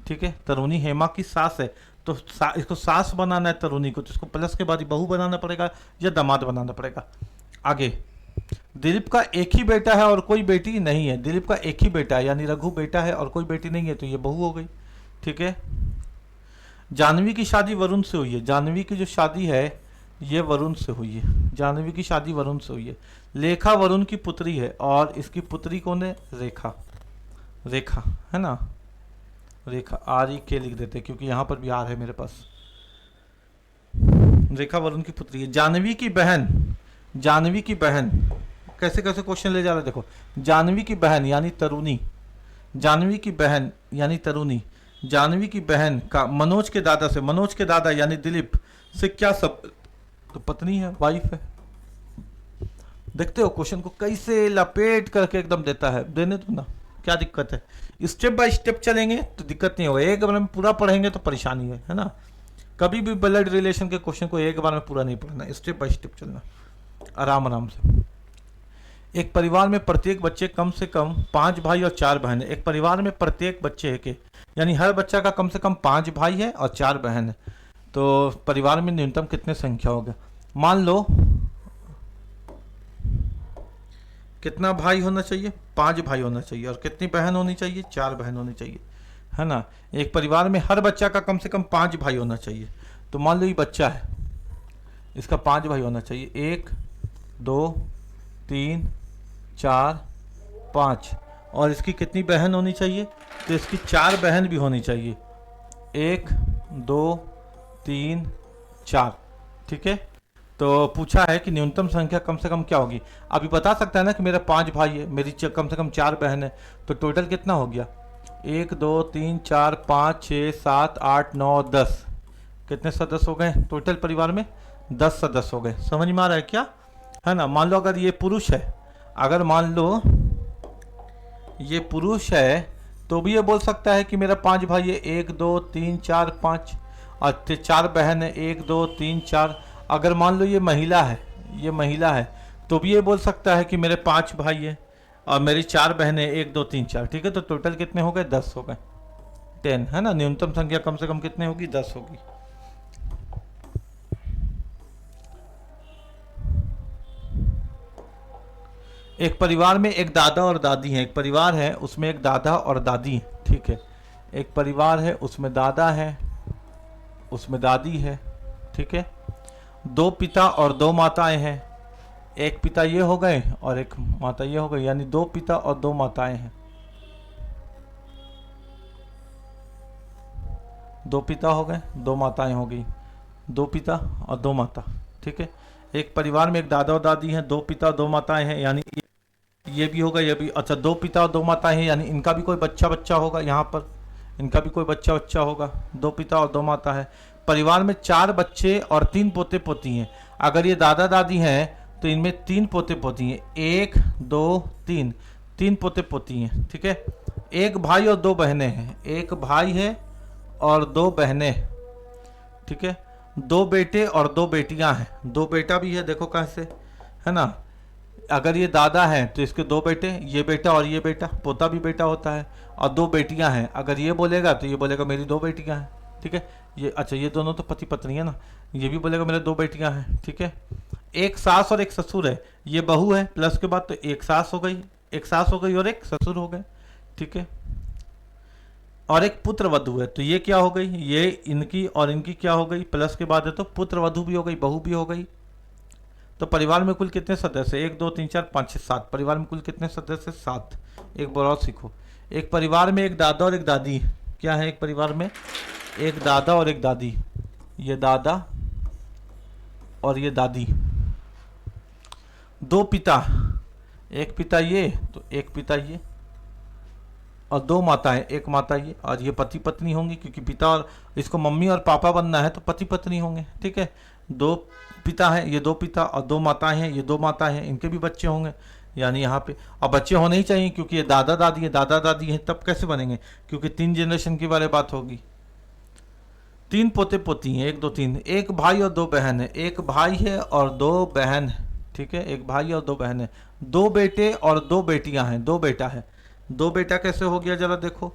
ठीक है। तरुणी हेमा की सास है, तो इसको सास बनाना है तरुणी को, तो इसको प्लस के बाद ही बहू बनाना पड़ेगा या दामाद बनाना पड़ेगा। आगे, दिलीप का एक ही बेटा है और कोई बेटी नहीं है। दिलीप का एक ही बेटा है, यानी रघु बेटा है और कोई बेटी नहीं है, तो ये बहू हो गई, ठीक है। जानवी की शादी वरुण से हुई है, जानवी की जो शादी है ये वरुण से हुई है, जानवी की शादी वरुण से हुई है। लेखा वरुण की पुत्री है, और इसकी पुत्री कौन है, रेखा, रेखा है ना, रेखा, आर ई के लिख देते क्योंकि यहाँ पर भी आर है मेरे पास। रेखा वरुण की पुत्री है। जानवी की बहन, जानवी की बहन, कैसे कैसे क्वेश्चन ले जा रहा है देखो। जानवी की बहन यानी तरुणी, जानवी की बहन यानी तरुणी, जानवी की बहन का मनोज के दादा से, मनोज के दादा यानी दिलीप से क्या सब, तो पत्नी है, वाइफ है। देखते हो क्वेश्चन को कैसे लपेट करके एकदम देता है, देने दो ना, क्या दिक्कत है। स्टेप बाय स्टेप चलेंगे तो दिक्कत नहीं होगा, एक बार में पूरा पढ़ेंगे तो परेशानी है ना। कभी भी ब्लड रिलेशन के क्वेश्चन को एक बार में पूरा नहीं पढ़ना, स्टेप बाय स्टेप चलना, आराम आराम से। एक परिवार में प्रत्येक बच्चे कम से कम 5 भाई और 4 बहन है। एक परिवार में प्रत्येक बच्चे के यानी हर बच्चा का कम से कम 5 भाई है और 4 बहन है, तो परिवार में न्यूनतम कितने संख्या होगा। मान लो कितना भाई होना चाहिए, 5 भाई होना चाहिए, और कितनी बहन होनी चाहिए, 4 बहन होनी चाहिए, है ना। एक परिवार में हर बच्चा का कम से कम 5 भाई होना चाहिए। तो मान लो ये बच्चा है, इसका 5 भाई होना चाहिए, 1 2 3 4 5, और इसकी कितनी बहन होनी चाहिए, तो इसकी 4 बहन भी होनी चाहिए, 1 2 3 4, ठीक है। तो पूछा है कि न्यूनतम संख्या कम से कम क्या होगी। अभी बता सकता है ना कि मेरा 5 भाई है, मेरी कम से कम 4 बहन है, तो टोटल कितना हो गया, 1 2 3 4 5 6 7 8 9 10, कितने सदस्य हो गए टोटल परिवार में, 10 सदस्य हो गए। समझ में आ रहा है क्या, है ना। मान लो अगर ये पुरुष है, अगर मान लो ये पुरुष है तो भी ये बोल सकता है कि मेरा 5 भाई है, 1 2 3 4 5, और 4 बहन है, 1 2 3 4। अगर मान लो ये महिला है, ये महिला है, तो भी ये बोल सकता है कि मेरे 5 भाई है और मेरी 4 बहनें, 1 2 3 4, ठीक है। तो टोटल कितने हो गए, 10 हो गए, 10, है ना। न्यूनतम संख्या कम से कम कितने होगी, 10 होगी। एक परिवार में एक दादा और दादी हैं, एक परिवार है उसमें एक दादा और दादी, ठीक है। एक परिवार है उसमें दादा है, उसमें दादी है, ठीक है। 2 पिता और 2 माताएं हैं, एक पिता ये हो गए और एक माता ये हो गई, यानी 2 पिता और 2 माताएं हैं, 2 पिता हो गए, 2 माताएं हो गई, 2 पिता और 2 माता, ठीक है। एक परिवार में एक दादा और दादी हैं, 2 पिता और 2 माताएं हैं, यानी ये भी होगा, ये भी, अच्छा 2 पिता और 2 माताएं हैं, यानी इनका भी कोई बच्चा होगा, यहाँ पर इनका भी कोई बच्चा होगा, 2 पिता और 2 माता है। परिवार में 4 बच्चे और 3 पोते पोती हैं। अगर ये दादा दादी हैं तो इनमें 3 पोते पोती हैं, 1 2 3, 3 पोते पोती हैं, ठीक है। एक भाई और 2 बहनें हैं, एक भाई है और 2 बहनें, ठीक है। 2 बेटे और 2 बेटियां हैं, 2 बेटा भी है, देखो कैसे, है ना। अगर ये दादा है तो इसके 2 बेटे, ये बेटा और ये बेटा, पोता भी बेटा होता है, और 2 बेटियां हैं। अगर ये बोलेगा तो ये बोलेगा मेरी 2 बेटियां हैं, ठीक है। ये अच्छा, ये दोनों तो पति पत्नी है ना, ये भी बोलेगा मेरे 2 बेटियां हैं, ठीक है। एक सास और एक ससुर है, ये बहू है, प्लस के बाद तो एक सास हो गई, एक सास हो गई और एक ससुर हो गए, ठीक है। और एक पुत्र वधू है, तो ये क्या हो गई, ये इनकी और इनकी क्या हो गई, प्लस के बाद है तो पुत्र वधू भी हो गई, बहू भी हो गई। तो परिवार में कुल कितने सदस्य, 1 2 3 4 5 6 7, परिवार में कुल कितने सदस्य, 7। एक बार और सीखो, एक परिवार में एक दादा और एक दादी, क्या है, एक परिवार में एक दादा और एक दादी, ये दादा और ये दादी। 2 पिता, एक पिता ये तो एक पिता ये, और 2 माताएं, एक माता ये और ये पति पत्नी होंगी, क्योंकि पिता और इसको मम्मी और पापा बनना है तो पति पत्नी होंगे। ठीक है, 2 पिता हैं, ये 2 पिता, और 2 माताएं हैं, ये 2 माताएं हैं, इनके भी बच्चे होंगे। यानी यहाँ पे और बच्चे होने ही चाहिए, क्योंकि ये दादा दादी है, दादा दादी हैं, तब कैसे बनेंगे, क्योंकि 3 जनरेशन की बारे बात होगी। 3 पोते पोती हैं, 1 2 3, एक भाई और 2 बहन है, एक भाई है और 2 बहन है। ठीक है, एक भाई और 2 बहन है, 2 बेटे और 2 बेटियां हैं, 2 बेटा है। 2 बेटा कैसे हो गया जरा देखो,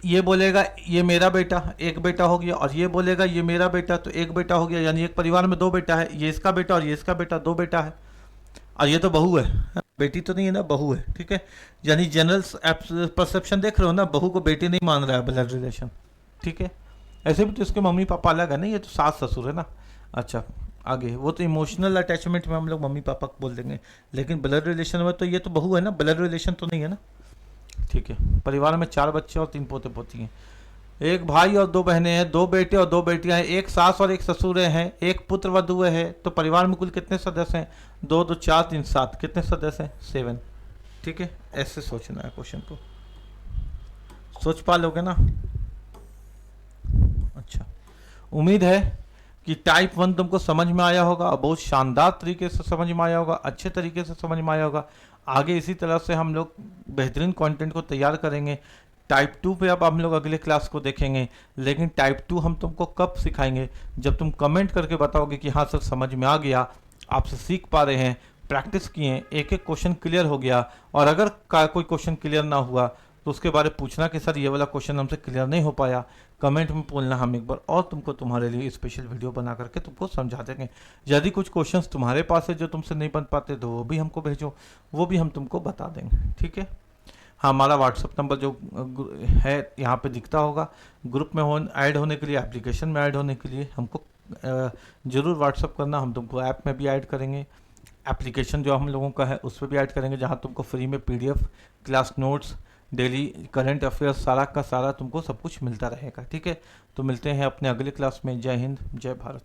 ये बोलेगा ये मेरा बेटा, एक बेटा हो गया, और ये बोलेगा ये मेरा बेटा, तो एक बेटा हो गया। यानी एक परिवार में 2 बेटा है, ये इसका बेटा और ये इसका बेटा, 2 बेटा है। और ये तो बहू है, बेटी तो नहीं है ना, बहू है। ठीक है, यानी जनरल परसेप्शन देख रहे हो ना, बहू को बेटी नहीं मान रहा है ब्लड रिलेशन। ठीक है, ऐसे भी तो इसके मम्मी पापा अलग है ना, ये तो सास ससुर है ना। अच्छा, आगे वो तो इमोशनल अटैचमेंट में हम लोग मम्मी पापा को बोल देंगे, लेकिन ब्लड रिलेशन में तो ये तो बहू है ना, ब्लड रिलेशन तो नहीं है ना। ठीक है, परिवार में 4 बच्चे और 3 पोते पोती हैं, एक भाई और 2 बहनें हैं, 2 बेटे और 2 बेटियां हैं, एक सास और एक ससुर हैं, एक पुत्र वधु है। तो परिवार में कुल कितने सदस्य हैं, 2 2 4 3 7, कितने सदस्य हैं, 7। ठीक है, ऐसे सोचना है क्वेश्चन को, सोच पा लोगे ना। अच्छा, उम्मीद है कि टाइप 1 तुमको समझ में आया होगा, और बहुत शानदार तरीके से समझ में आया होगा, अच्छे तरीके से समझ में आया होगा। आगे इसी तरह से हम लोग बेहतरीन कंटेंट को तैयार करेंगे। टाइप 2 पे अब हम लोग अगले क्लास को देखेंगे, लेकिन टाइप 2 हम तुमको कब सिखाएंगे, जब तुम कमेंट करके बताओगे कि हाँ सर समझ में आ गया, आपसे सीख पा रहे हैं, प्रैक्टिस किए, एक एक क्वेश्चन क्लियर हो गया। और अगर कोई क्वेश्चन क्लियर ना हुआ तो उसके बारे में पूछना कि सर ये वाला क्वेश्चन हमसे क्लियर नहीं हो पाया, कमेंट में बोलना, हम एक बार और तुमको तुम्हारे लिए स्पेशल वीडियो बना करके तुमको समझा देंगे। यदि कुछ क्वेश्चंस तुम्हारे पास है जो तुमसे नहीं बन पाते तो वो भी हमको भेजो, वो भी हम तुमको बता देंगे। ठीक है, हाँ, हमारा व्हाट्सअप नंबर जो है यहाँ पे दिखता होगा। ग्रुप में ऐड होने के लिए, एप्लीकेशन में ऐड होने के लिए हमको ज़रूर व्हाट्सअप करना, हम तुमको ऐप में भी ऐड करेंगे, एप्लीकेशन जो हम लोगों का है उस पर भी ऐड करेंगे, जहाँ तुमको फ्री में PDF, class notes, daily current affairs, सारा का सारा तुमको सब कुछ मिलता रहेगा। ठीक है, तो मिलते हैं अपने अगले क्लास में। जय हिंद, जय भारत।